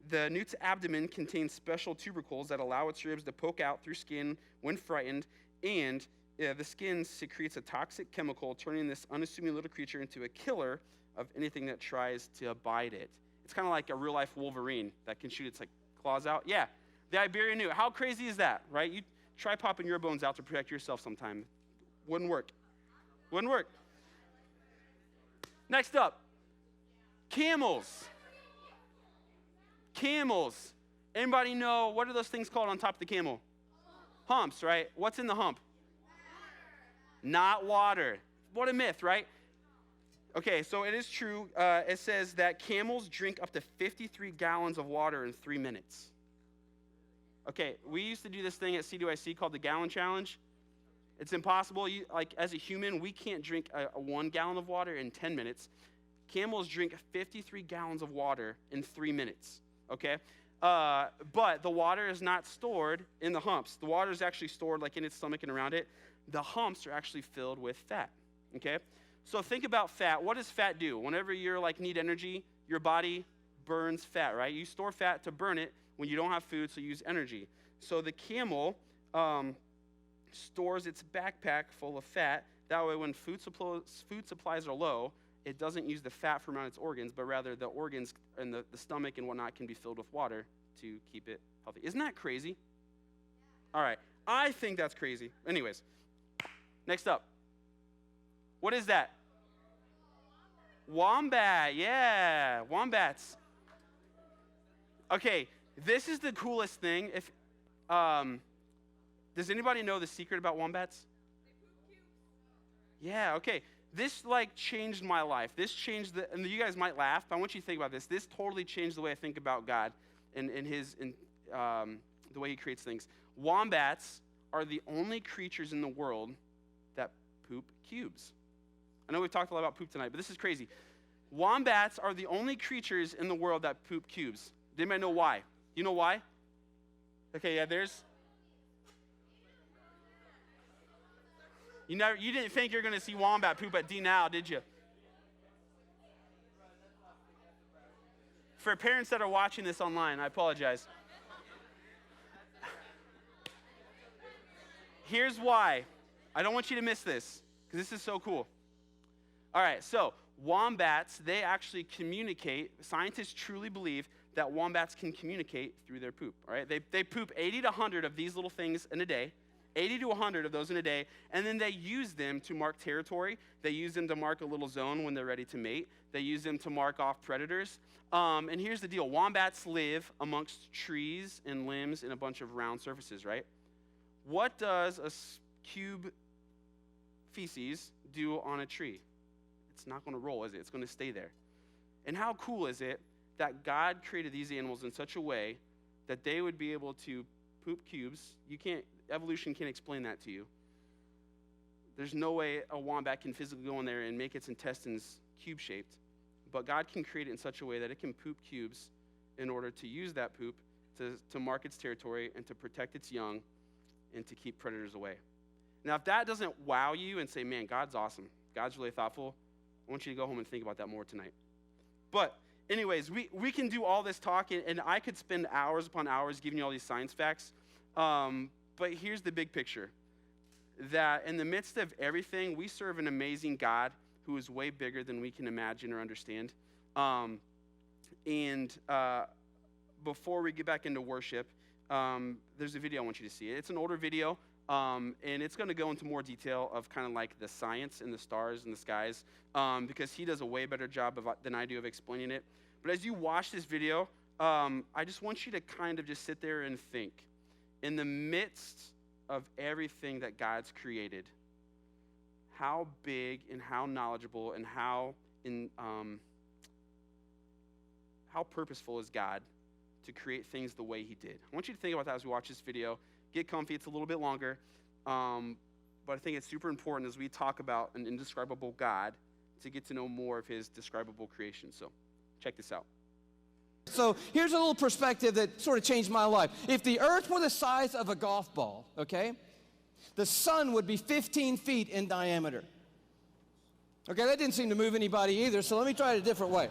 Speaker 4: The newt's abdomen contains special tubercles that allow its ribs to poke out through skin when frightened, and the skin secretes a toxic chemical, turning this unassuming little creature into a killer of anything that tries to bite it. It's kind of like a real-life Wolverine that can shoot its claws out. Yeah, the Iberian newt. How crazy is that, right? You try popping your bones out to protect yourself sometime. Wouldn't work. Wouldn't work. Next up, camels. Camels. Anybody know, what are those things called on top of the camel? Humps, right? What's in the hump? Not water. What a myth, right? Okay, so it is true. It says that camels drink up to 53 gallons of water in 3 minutes. Okay, we used to do this thing at C2IC called the Gallon Challenge. It's impossible. As a human, we can't drink a 1 gallon of water in 10 minutes. Camels drink 53 gallons of water in 3 minutes, okay? But the water is not stored in the humps. The water is actually stored in its stomach and around it. The humps are actually filled with fat, okay? So think about fat. What does fat do? Whenever you're need energy, your body burns fat, right? You store fat to burn it when you don't have food, so you use energy. So the camel stores its backpack full of fat. That way when food supplies are low, it doesn't use the fat from around its organs, but rather the organs and the stomach and whatnot can be filled with water to keep it healthy. Isn't that crazy? All right. I think that's crazy. Anyways, next up. What is that? Wombat. Yeah, wombats. Okay, this is the coolest thing. Does anybody know the secret about wombats? Yeah, okay. This changed my life. This changed and you guys might laugh, but I want you to think about this. This totally changed the way I think about God and the way he creates things. Wombats are the only creatures in the world that poop cubes. I know we've talked a lot about poop tonight, but this is crazy. Wombats are the only creatures in the world that poop cubes. Does anybody know why? Do you know why? Okay, yeah, You didn't think you're going to see wombat poop at DNOW, did you? For parents that are watching this online, I apologize. Here's why. I don't want you to miss this, because this is so cool. All right, so wombats, they actually communicate. Scientists truly believe that wombats can communicate through their poop. All right, they poop 80 to 100 of these little things in a day. 80 to 100 of those in a day, and then they use them to mark territory. They use them to mark a little zone when they're ready to mate. They use them to mark off predators. And here's the deal. Wombats live amongst trees and limbs and a bunch of round surfaces, right? What does a cube feces do on a tree? It's not going to roll, is it? It's going to stay there. And how cool is it that God created these animals in such a way that they would be able to poop cubes? Evolution can't explain that to you. There's no way a wombat can physically go in there and make its intestines cube-shaped. But God can create it in such a way that it can poop cubes in order to use that poop to mark its territory and to protect its young and to keep predators away. Now, if that doesn't wow you and say, man, God's awesome, God's really thoughtful, I want you to go home and think about that more tonight. But anyways, we can do all this talk, and I could spend hours upon hours giving you all these science facts. But here's the big picture, that in the midst of everything, we serve an amazing God who is way bigger than we can imagine or understand. Before we get back into worship, there's a video I want you to see. It's an older video, and it's going to go into more detail of kind of like the science and the stars and the skies, because he does a way better job than I do of explaining it. But as you watch this video, I just want you to kind of just sit there and think. In the midst of everything that God's created, how big and how knowledgeable and how purposeful is God to create things the way he did. I want you to think about that as we watch this video. Get comfy. It's a little bit longer. But I think it's super important as we talk about an indescribable God to get to know more of his describable creation. So check this out.
Speaker 5: So here's a little perspective that sort of changed my life. If the earth were the size of a golf ball, okay, the sun would be 15 feet in diameter. Okay, that didn't seem to move anybody either, so let me try it a different way.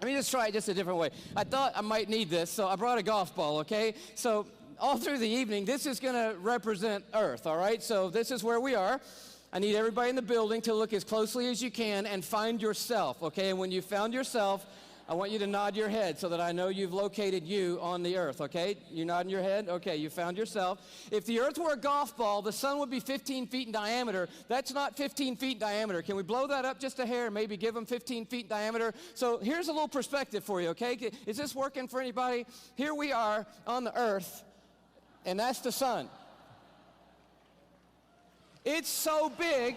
Speaker 5: Let me just try it just a different way. I thought I might need this, so I brought a golf ball, okay? So all through the evening, this is going to represent Earth, all right? So this is where we are. I need everybody in the building to look as closely as you can and find yourself, okay? And when you found yourself, I want you to nod your head so that I know you've located you on the earth, okay? You nodding your head? Okay, you found yourself. If the earth were a golf ball, the sun would be 15 feet in diameter. That's not 15 feet in diameter. Can we blow that up just a hair, maybe give them 15 feet in diameter? So here's a little perspective for you, okay? Is this working for anybody? Here we are on the earth, and that's the sun. It's so big,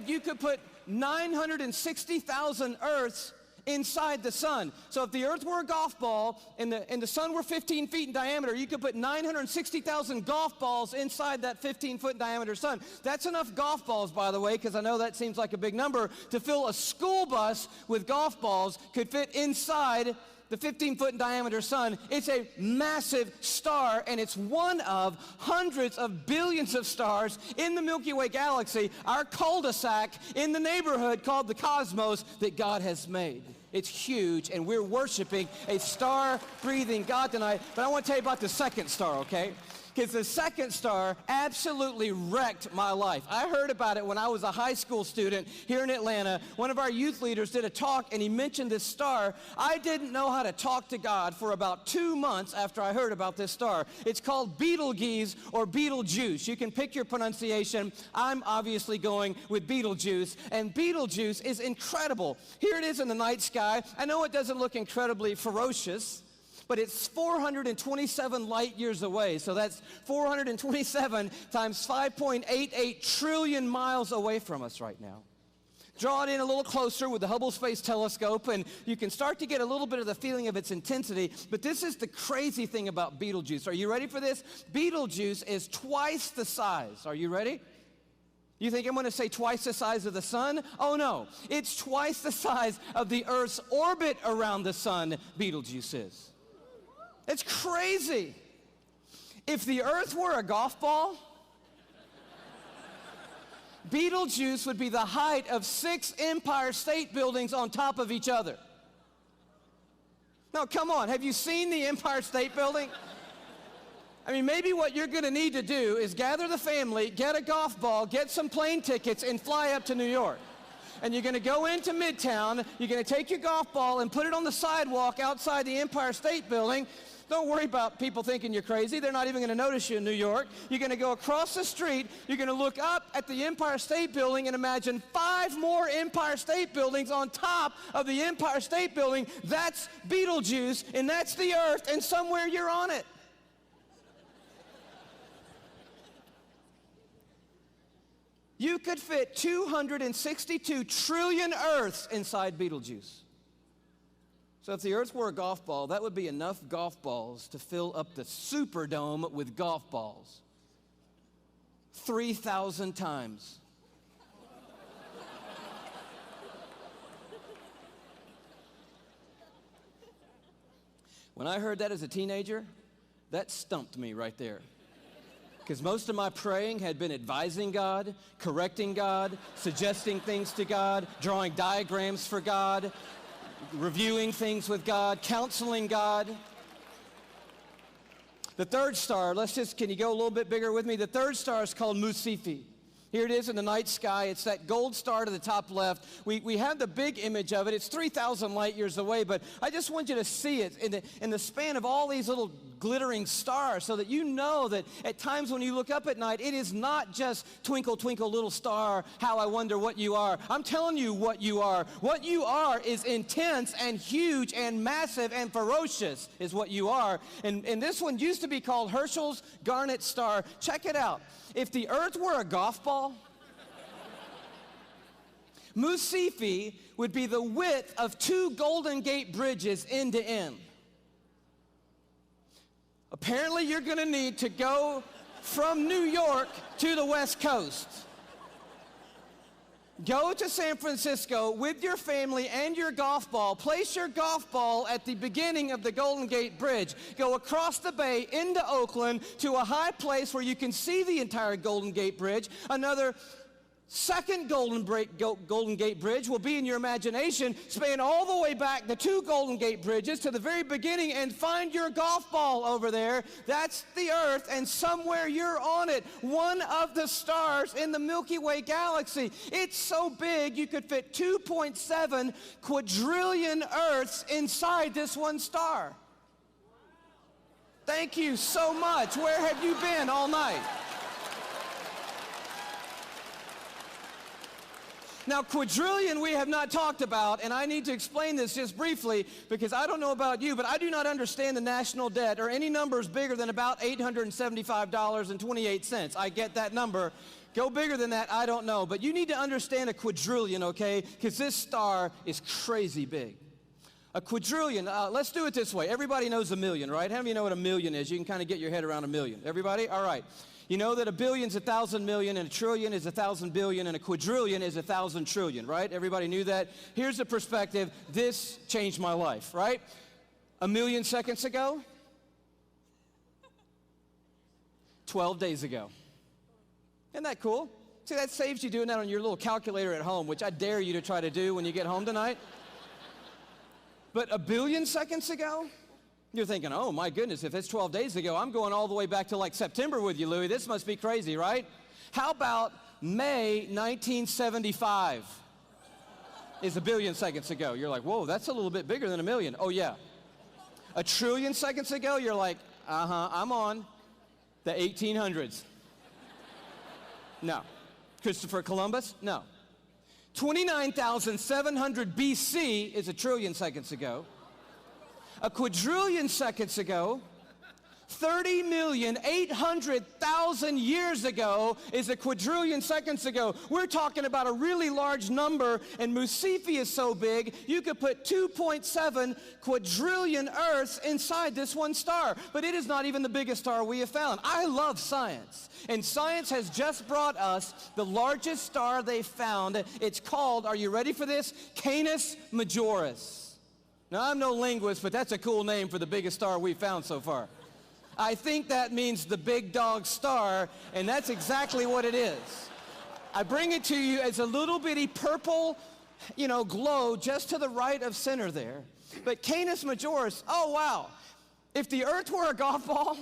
Speaker 5: you could put 960,000 Earths inside the sun. So if the earth were a golf ball and the sun were 15 feet in diameter, you could put 960,000 golf balls inside that 15-foot diameter sun. That's enough golf balls, by the way, because I know that seems like a big number, to fill a school bus with golf balls could fit inside the 15-foot in diameter sun. It's a massive star, and it's one of hundreds of billions of stars in the Milky Way galaxy, our cul-de-sac in the neighborhood called the cosmos that God has made. It's huge, and we're worshiping a star-breathing God tonight. But I want to tell you about the second star, okay? Because the second star absolutely wrecked my life. I heard about it when I was a high school student here in Atlanta. One of our youth leaders did a talk, and he mentioned this star. I didn't know how to talk to God for about 2 months after I heard about this star. It's called Betelgeuse or Betelgeuse. You can pick your pronunciation. I'm obviously going with Betelgeuse, and Betelgeuse is incredible. Here it is in the night sky. I know it doesn't look incredibly ferocious, but it's 427 light years away. So that's 427 times 5.88 trillion miles away from us right now. Draw it in a little closer with the Hubble Space Telescope, and you can start to get a little bit of the feeling of its intensity. But this is the crazy thing about Betelgeuse. Are you ready for this? Betelgeuse is twice the size. Are you ready? You think I'm going to say twice the size of the sun? Oh, no. It's twice the size of the Earth's orbit around the sun, Betelgeuse is. It's crazy. If the earth were a golf ball, Betelgeuse would be the height of 6 Empire State Buildings on top of each other. Now, come on. Have you seen the Empire State Building? I mean, maybe what you're going to need to do is gather the family, get a golf ball, get some plane tickets, and fly up to New York. And you're going to go into Midtown, you're going to take your golf ball and put it on the sidewalk outside the Empire State Building. Don't worry about people thinking you're crazy. They're not even going to notice you in New York. You're going to go across the street. You're going to look up at the Empire State Building and imagine 5 more Empire State Buildings on top of the Empire State Building. That's Betelgeuse, and that's the Earth, and somewhere you're on it. You could fit 262 trillion Earths inside Betelgeuse. So if the Earth were a golf ball, that would be enough golf balls to fill up the Superdome with golf balls. 3,000 times. When I heard that as a teenager, that stumped me right there. Because most of my praying had been advising God, correcting God, suggesting things to God, drawing diagrams for God, reviewing things with God, counseling God. The third star, can you go a little bit bigger with me? The third star is called Musifi. Here it is in the night sky. It's that gold star to the top left. We have the big image of it. It's 3,000 light years away, but I just want you to see it in the span of all these little glittering stars so that you know that at times when you look up at night, it is not just twinkle, twinkle, little star, how I wonder what you are. I'm telling you what you are. What you are is intense and huge and massive and ferocious is what you are. And this one used to be called Herschel's Garnet Star. Check it out. If the earth were a golf ball, Musifi would be the width of 2 Golden Gate bridges end to end. Apparently, you're going to need to go from New York to the West Coast. Go to San Francisco with your family and your golf ball. Place your golf ball at the beginning of the Golden Gate Bridge. Go across the bay into Oakland to a high place where you can see the entire Golden Gate Bridge. Another second Golden Gate Bridge will be in your imagination. Span all the way back the 2 Golden Gate Bridges to the very beginning and find your golf ball over there. That's the earth, and somewhere you're on it. One of the stars in the Milky Way galaxy. It's so big you could fit 2.7 quadrillion Earths inside this one star. Thank you so much. Where have you been all night? Now, quadrillion we have not talked about, and I need to explain this just briefly because I don't know about you, but I do not understand the national debt or any numbers bigger than about $875.28. I get that number. Go bigger than that, I don't know. But you need to understand a quadrillion, okay? Because this star is crazy big. A quadrillion, let's do it this way. Everybody knows a million, right? How many of you know what a million is? You can kind of get your head around a million. Everybody? All right. You know that a billion's 1,000 million, and a trillion is 1,000 billion, and a quadrillion is 1,000 trillion, right? Everybody knew that? Here's the perspective. This changed my life, right? A million seconds ago, 12 days ago. Isn't that cool? See, that saves you doing that on your little calculator at home, which I dare you to try to do when you get home tonight. But a billion seconds ago? You're thinking, oh my goodness, if it's 12 days ago, I'm going all the way back to like September with you, Louis. This must be crazy, right? How about May 1975 is a billion seconds ago? You're like, whoa, that's a little bit bigger than a million. Oh yeah. A trillion seconds ago, you're like, I'm on the 1800s. No. Christopher Columbus? No. 29,700 BC is a trillion seconds ago. A quadrillion seconds ago, 30,800,000 years ago is a quadrillion seconds ago. We're talking about a really large number, and Musifi is so big, you could put 2.7 quadrillion Earths inside this one star. But it is not even the biggest star we have found. I love science, and science has just brought us the largest star they found. It's called, are you ready for this? Canis Majoris. Now, I'm no linguist, but that's a cool name for the biggest star we've found so far. I think that means the big dog star, and that's exactly what it is. I bring it to you as a little bitty purple, glow just to the right of center there. But Canis Majoris, oh wow. If the earth were a golf ball,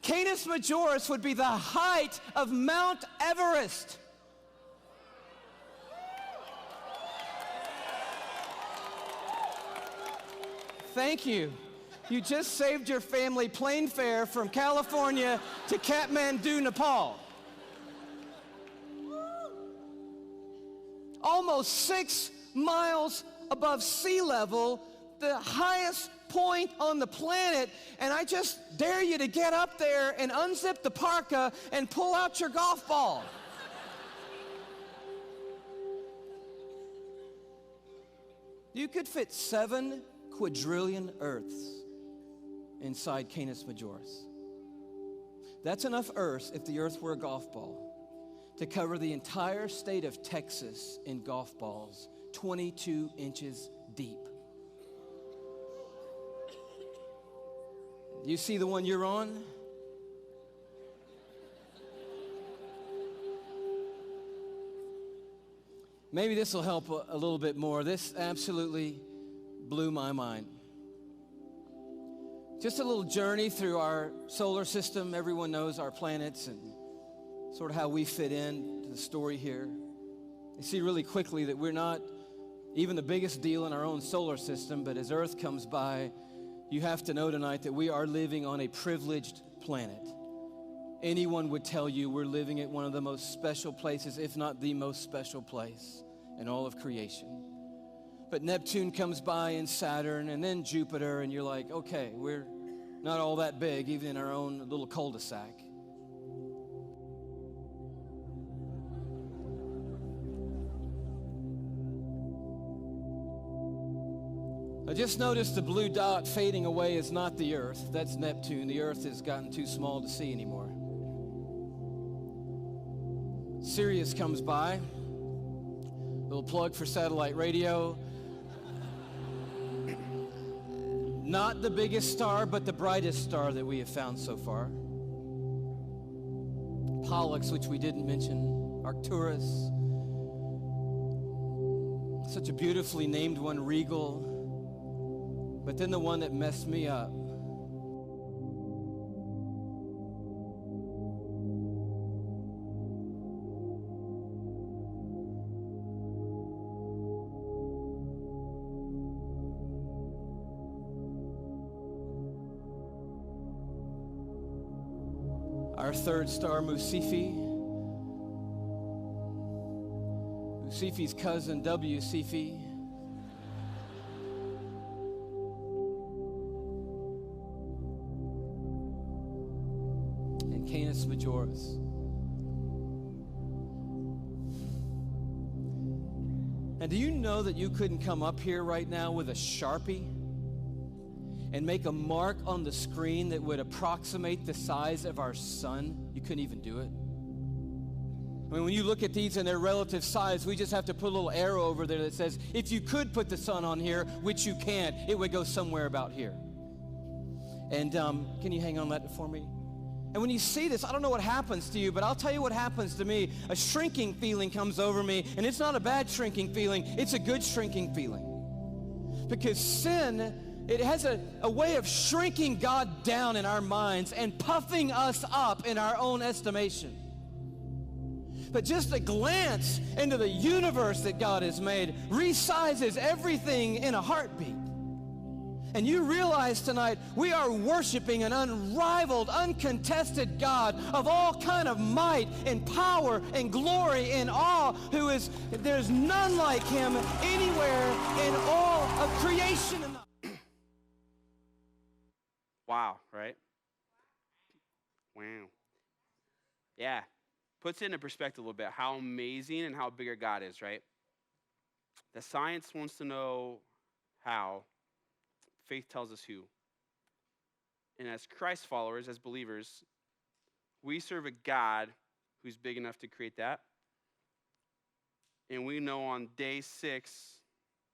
Speaker 5: Canis Majoris would be the height of Mount Everest. Thank you. You just saved your family plane fare from California to Kathmandu, Nepal. Almost 6 miles above sea level, the highest point on the planet, and I just dare you to get up there and unzip the parka and pull out your golf ball. You could fit 7 quadrillion Earths inside Canis Majoris. That's enough Earth, if the Earth were a golf ball, to cover the entire state of Texas in golf balls, 22 inches deep. You see the one you're on? Maybe this will help a little bit more. This absolutely blew my mind. Just a little journey through our solar system. Everyone knows our planets and sort of how we fit in to the story here. You see really quickly that we're not even the biggest deal in our own solar system, but as Earth comes by, you have to know tonight that we are living on a privileged planet. Anyone would tell you we're living at one of the most special places, if not the most special place in all of creation. But Neptune comes by and Saturn and then Jupiter, and you're like, okay, we're not all that big, even in our own little cul-de-sac. I just noticed the blue dot fading away is not the Earth. That's Neptune. The Earth has gotten too small to see anymore. Sirius comes by. Little plug for satellite radio. Not the biggest star, but the brightest star that we have found so far. Pollux, which we didn't mention. Arcturus. Such a beautifully named one, Regal. But then the one that messed me up. Our third star, Musifi. Musifi's cousin, W. Cephei. And Canis Majoris. And do you know that you couldn't come up here right now with a Sharpie and make a mark on the screen that would approximate the size of our sun? You couldn't even do it. I mean, when you look at these in their relative size, we just have to put a little arrow over there that says, if you could put the sun on here, which you can't, it would go somewhere about here. And can you hang on that for me? And when you see this, I don't know what happens to you, but I'll tell you what happens to me. A shrinking feeling comes over me, and it's not a bad shrinking feeling, it's a good shrinking feeling. Because sin, it has a way of shrinking God down in our minds and puffing us up in our own estimation. But just a glance into the universe that God has made resizes everything in a heartbeat. And you realize tonight we are worshiping an unrivaled, uncontested God of all kind of might and power and glory and awe, there's none like him anywhere in all of creation.
Speaker 4: Wow, right? Wow. Yeah. Puts it into perspective a little bit how amazing and how big our God is, right? The science wants to know how. Faith tells us who. And as Christ followers, as believers, we serve a God who's big enough to create that. And we know on day 6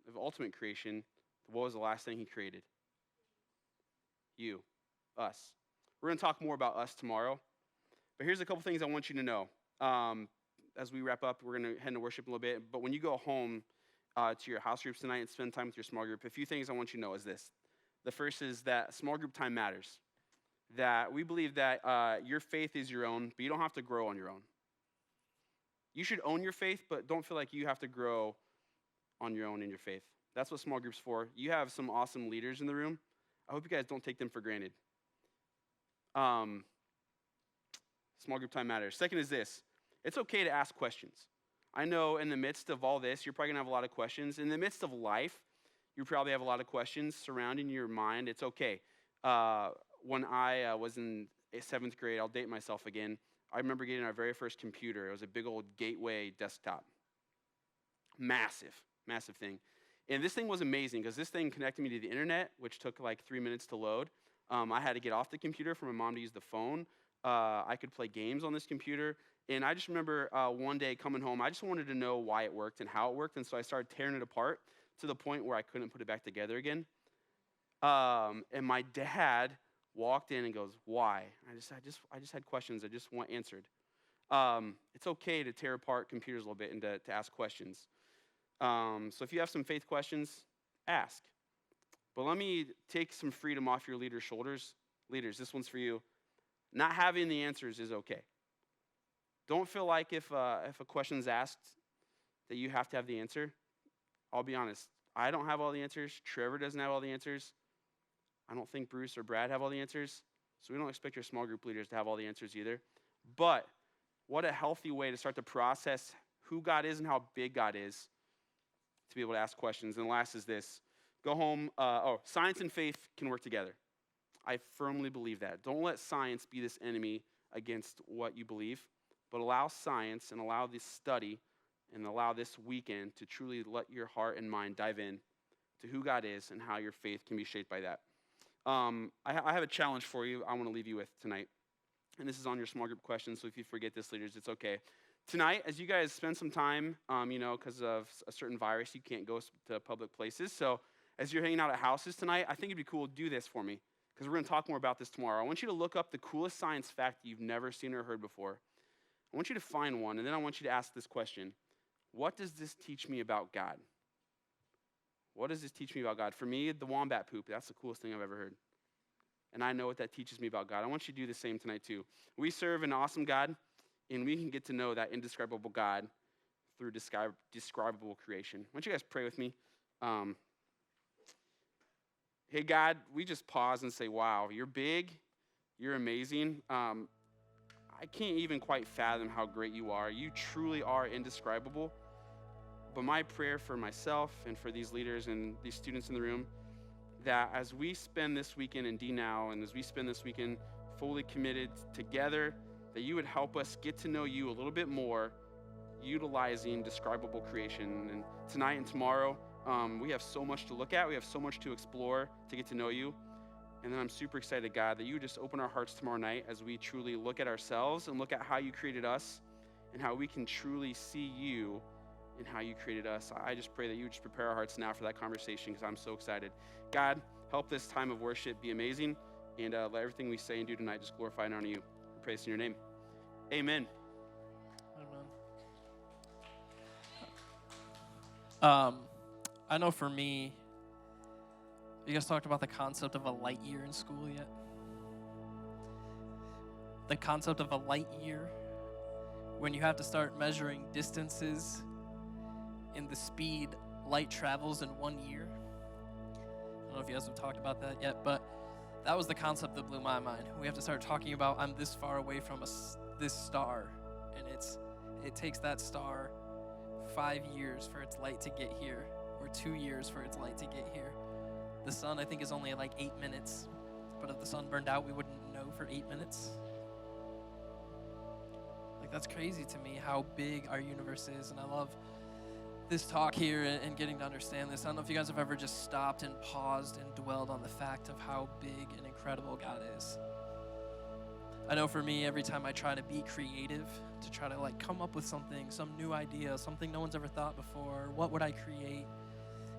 Speaker 4: of ultimate creation, what was the last thing he created? You, us. We're going to talk more about us tomorrow. But here's a couple things I want you to know. As we wrap up, we're going to head into worship a little bit. But when you go home to your house groups tonight and spend time with your small group, a few things I want you to know is this. The first is that small group time matters. That we believe that your faith is your own, but you don't have to grow on your own. You should own your faith, but don't feel like you have to grow on your own in your faith. That's what small group's for. You have some awesome leaders in the room. I hope you guys don't take them for granted. Small group time matters. Second is this. It's okay to ask questions. I know in the midst of all this, you're probably going to have a lot of questions. In the midst of life, you probably have a lot of questions surrounding your mind. It's okay. When I was in 7th grade, I'll date myself again, I remember getting our very first computer. It was a big old Gateway desktop. Massive, massive thing. And this thing was amazing because this thing connected me to the internet, which took like 3 minutes to load. I had to get off the computer for my mom to use the phone. I could play games on this computer. And I just remember one day coming home, I just wanted to know why it worked and how it worked. And so I started tearing it apart to the point where I couldn't put it back together again. And my dad walked in and goes, "Why?" I just had questions. I just want answered. It's okay to tear apart computers a little bit and to ask questions. So if you have some faith questions, ask. But let me take some freedom off your leaders' shoulders. Leaders, this one's for you. Not having the answers is okay. Don't feel like if a question's asked that you have to have the answer. I'll be honest. I don't have all the answers. Trevor doesn't have all the answers. I don't think Bruce or Brad have all the answers. So we don't expect your small group leaders to have all the answers either. But what a healthy way to start to process who God is and how big God is, to be able to ask questions. And last is this. Go home. Science and faith can work together. I firmly believe that. Don't let science be this enemy against what you believe, but allow science and allow this study and allow this weekend to truly let your heart and mind dive in to who God is and how your faith can be shaped by that. I have a challenge for you I want to leave you with tonight. And this is on your small group questions, so if you forget this, leaders, it's okay. Tonight, as you guys spend some time, because of a certain virus, you can't go to public places. So as you're hanging out at houses tonight, I think it'd be cool to do this for me, because we're going to talk more about this tomorrow. I want you to look up the coolest science fact you've never seen or heard before. I want you to find one, and then I want you to ask this question. What does this teach me about God? What does this teach me about God? For me, the wombat poop, that's the coolest thing I've ever heard. And I know what that teaches me about God. I want you to do the same tonight too. We serve an awesome God, and we can get to know that indescribable God through describable creation. Why don't you guys pray with me? Hey, God, we just pause and say, wow, you're big, you're amazing. I can't even quite fathom how great you are. You truly are indescribable. But my prayer for myself and for these leaders and these students in the room, that as we spend this weekend in DNOW and as we spend this weekend fully committed together, that you would help us get to know you a little bit more, utilizing describable creation. And tonight and tomorrow, we have so much to look at. We have so much to explore to get to know you. And then I'm super excited, God, that you just open our hearts tomorrow night as we truly look at ourselves and look at how you created us and how we can truly see you and how you created us. I just pray that you just prepare our hearts now for that conversation, because I'm so excited. God, help this time of worship be amazing, and let everything we say and do tonight just glorify and honor you. We pray this in your name. Amen.
Speaker 1: I know for me, you guys talked about the concept of a light year in school yet? The concept of a light year, when you have to start measuring distances in the speed light travels in 1 year. I don't know if you guys have talked about that yet, but that was the concept that blew my mind. We have to start talking about, I'm this far away from this star, and it takes that star 5 years for its light to get here, or 2 years for its light to get here. The sun, I think, is only like 8 minutes, but if the sun burned out, we wouldn't know for 8 minutes. Like, that's crazy to me how big our universe is, and I love this talk here and getting to understand this. I don't know if you guys have ever just stopped and paused and dwelled on the fact of how big and incredible God is. I know for me, every time I try to be creative, to try to like come up with something, some new idea, something no one's ever thought before, what would I create?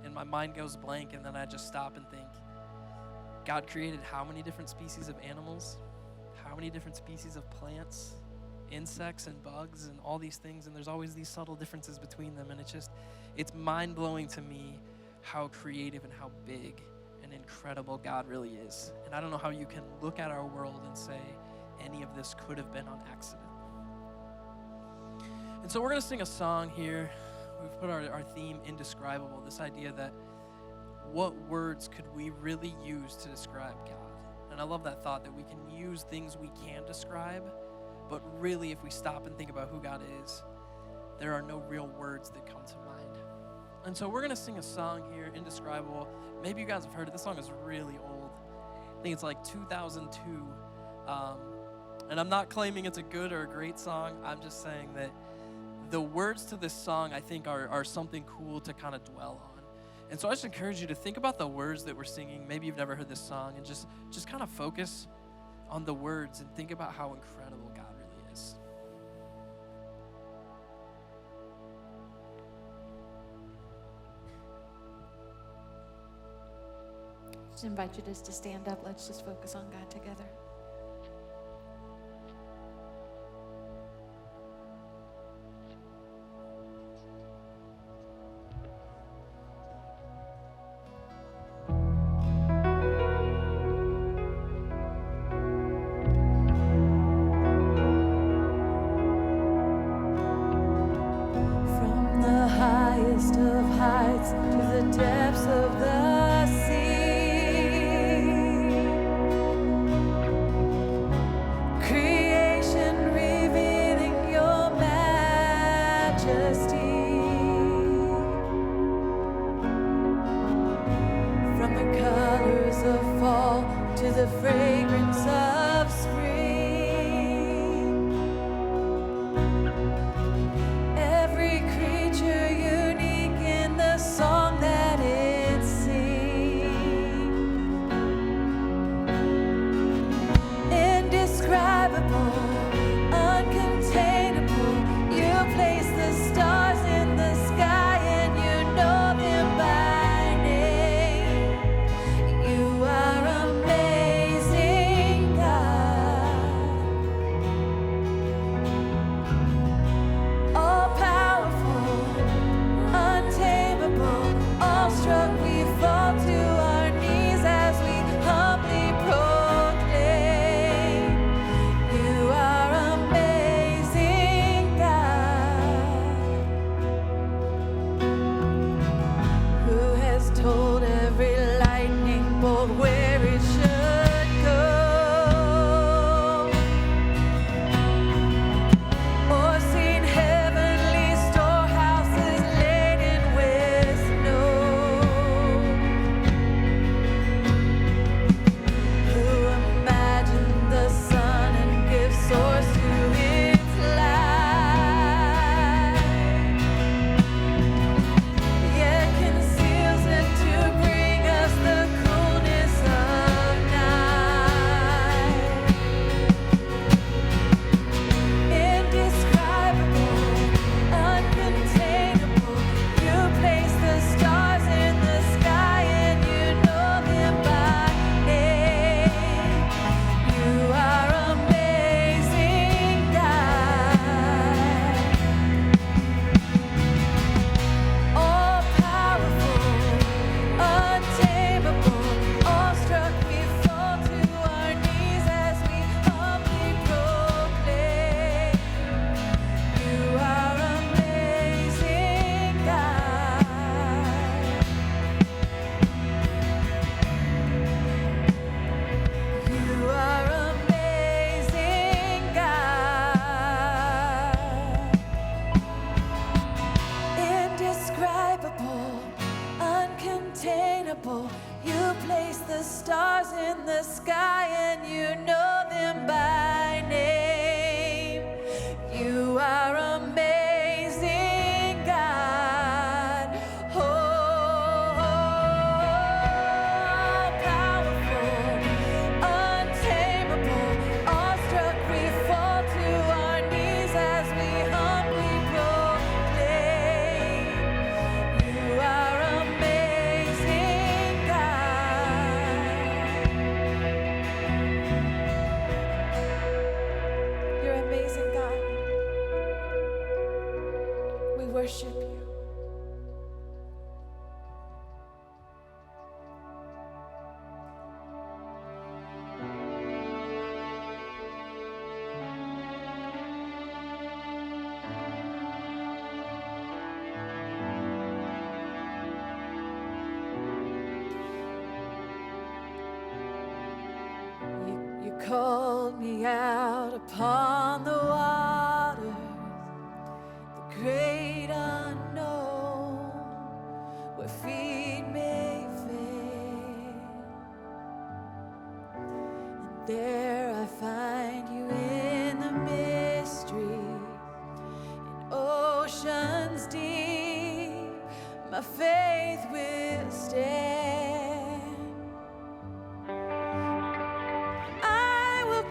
Speaker 1: And my mind goes blank, and then I just stop and think, God created how many different species of animals? How many different species of plants? Insects and bugs and all these things, and there's always these subtle differences between them, and it's mind-blowing to me how creative and how big and incredible God really is. And I don't know how you can look at our world and say any of this could have been on accident. And so we're going to sing a song here. We've put our theme, Indescribable, this idea that what words could we really use to describe God? And I love that thought that we can use things we can describe, but really, if we stop and think about who God is, there are no real words that come to mind. And so we're going to sing a song here, Indescribable. Maybe you guys have heard it. This song is really old. I think it's like 2002. And I'm not claiming it's a good or a great song. I'm just saying that the words to this song, I think, are something cool to kind of dwell on. And so I just encourage you to think about the words that we're singing. Maybe you've never heard this song, and just kind of focus on the words and think about how incredible God really is.
Speaker 3: Just invite you just to stand up. Let's just focus on God together. From the highest of heights to the depths of the sea, creation revealing your majesty. From the colors of fall to the fragrance of spring, every creature unique in the song that it sings. Indescribable, uncontainable, you place the stars in the sky and you know them by name. You are amazing, God. All powerful, untamable, awestruck, we fall to our knees as we humbly proclaim. You are amazing, God. Who has told every lightning bolt where it should go? Or seen heavenly storehouses laden with snow? Who imagined the sun and gives source to its light, yet conceals it to bring us the coolness of night? Indescribable, uncontainable, you place the stars in the sky and you know them by name. You are amazing, God. All powerful, untamable, awestruck, we fall to our knees as we humbly proclaim. You are amazing, God. You are amazing, God. Indescribable, uncontainable, you place the stars in the sky and you know them by name. You are amazing, God. Powerful, untamable, awestruck, we fall to our knees as we humbly proclaim. You are amazing, God. You're amazing, God. We worship you. You called me out upon the waters, the great unknown, where feet may fail. And there I find you in the mystery, in oceans deep, my faith will stand. I will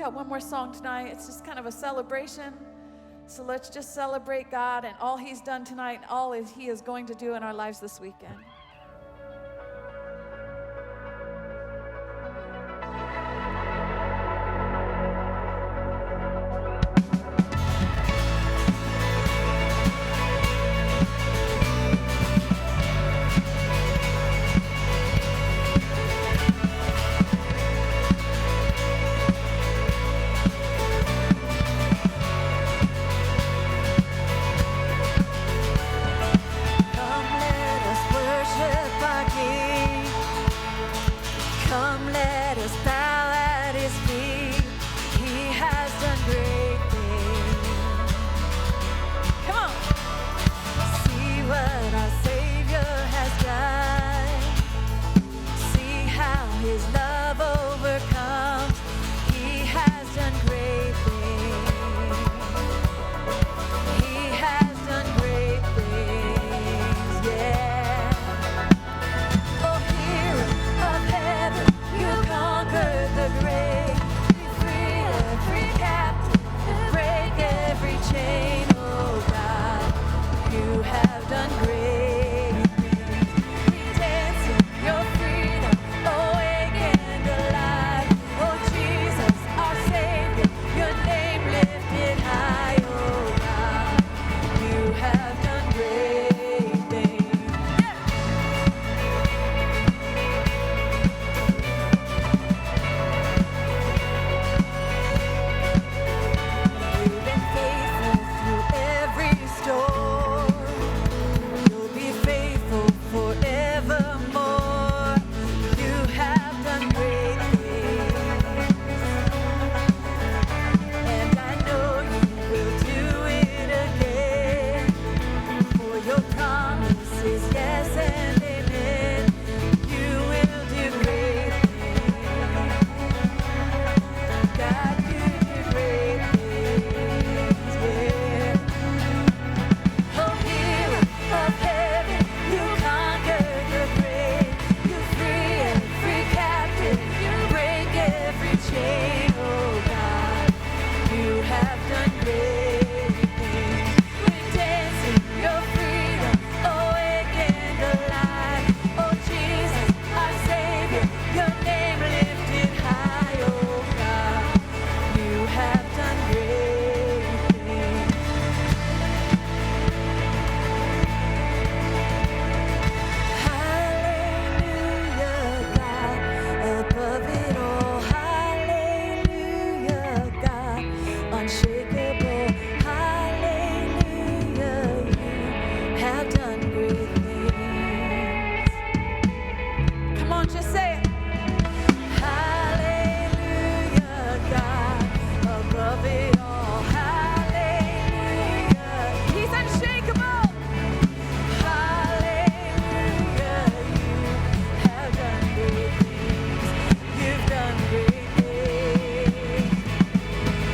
Speaker 3: got one more song tonight. It's just kind of a celebration. So let's just celebrate God and all He's done tonight and all He is going to do in our lives this weekend.
Speaker 2: Come, let us worship our King. Come, let us bow at His feet. He has done great things. Come on. See what our Savior has done. See how His love overcomes. He has done great things. He has done great things, yeah. Oh, hero of heaven, you conquered the grave. You free every captive and break every chain, oh God. You have done great things. We dance in your freedom, awake and alive. Oh, Jesus, our Savior, your name lifted high, oh God. You have done great things. You've been faithful through every storm. You'll be faithful forevermore. You have done great things. And I know you will do it again. For your promise is yes and amen. You will do great things. God, you do great things, yeah. Oh, hero of heaven, you conquered the grave. You free every captive, you break every chain, oh God. You have done great things. We dance in your freedom, awake and alive. Oh, Jesus, our Savior, your name lifted high, oh God. You have done great things. Hallelujah, God, above it all. Hallelujah, God, unshakable. Hallelujah, you have done great things. Come on, just say it. Hallelujah, God, above it all. Hallelujah, He's unshakable. Hallelujah, you have done great things. You've done great things.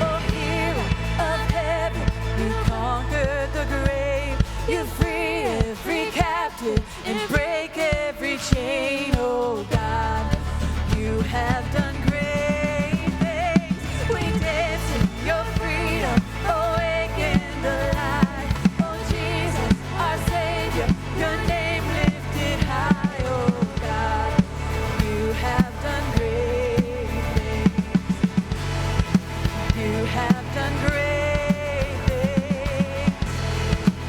Speaker 2: Oh, hero of heaven, you conquered the grave. You free every captive and break every chain, oh God. You have done great things. We dance in your freedom, awake and alive. Oh, Jesus, our Savior, your name lifted high, oh God. You have done great things. You have done great things.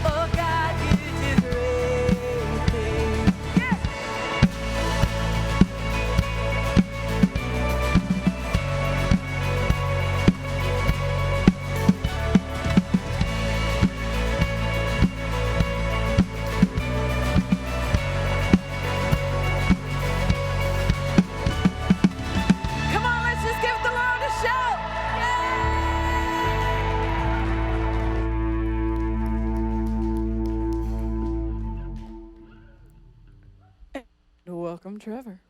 Speaker 2: Oh God, you do great things. Yeah. Come on, let's just give the Lord a shout.
Speaker 3: Welcome, Trevor.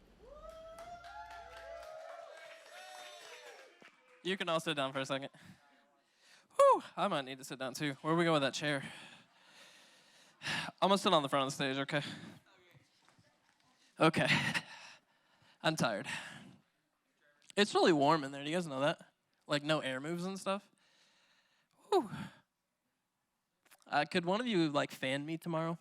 Speaker 1: You can all sit down for a second. Whew, I might need to sit down too. Where are we going with that chair? I'm gonna sit on the front of the stage, okay? Okay. I'm tired. It's really warm in there. Do you guys know that? Like no air moves and stuff. Whew. Could one of you like fan me tomorrow?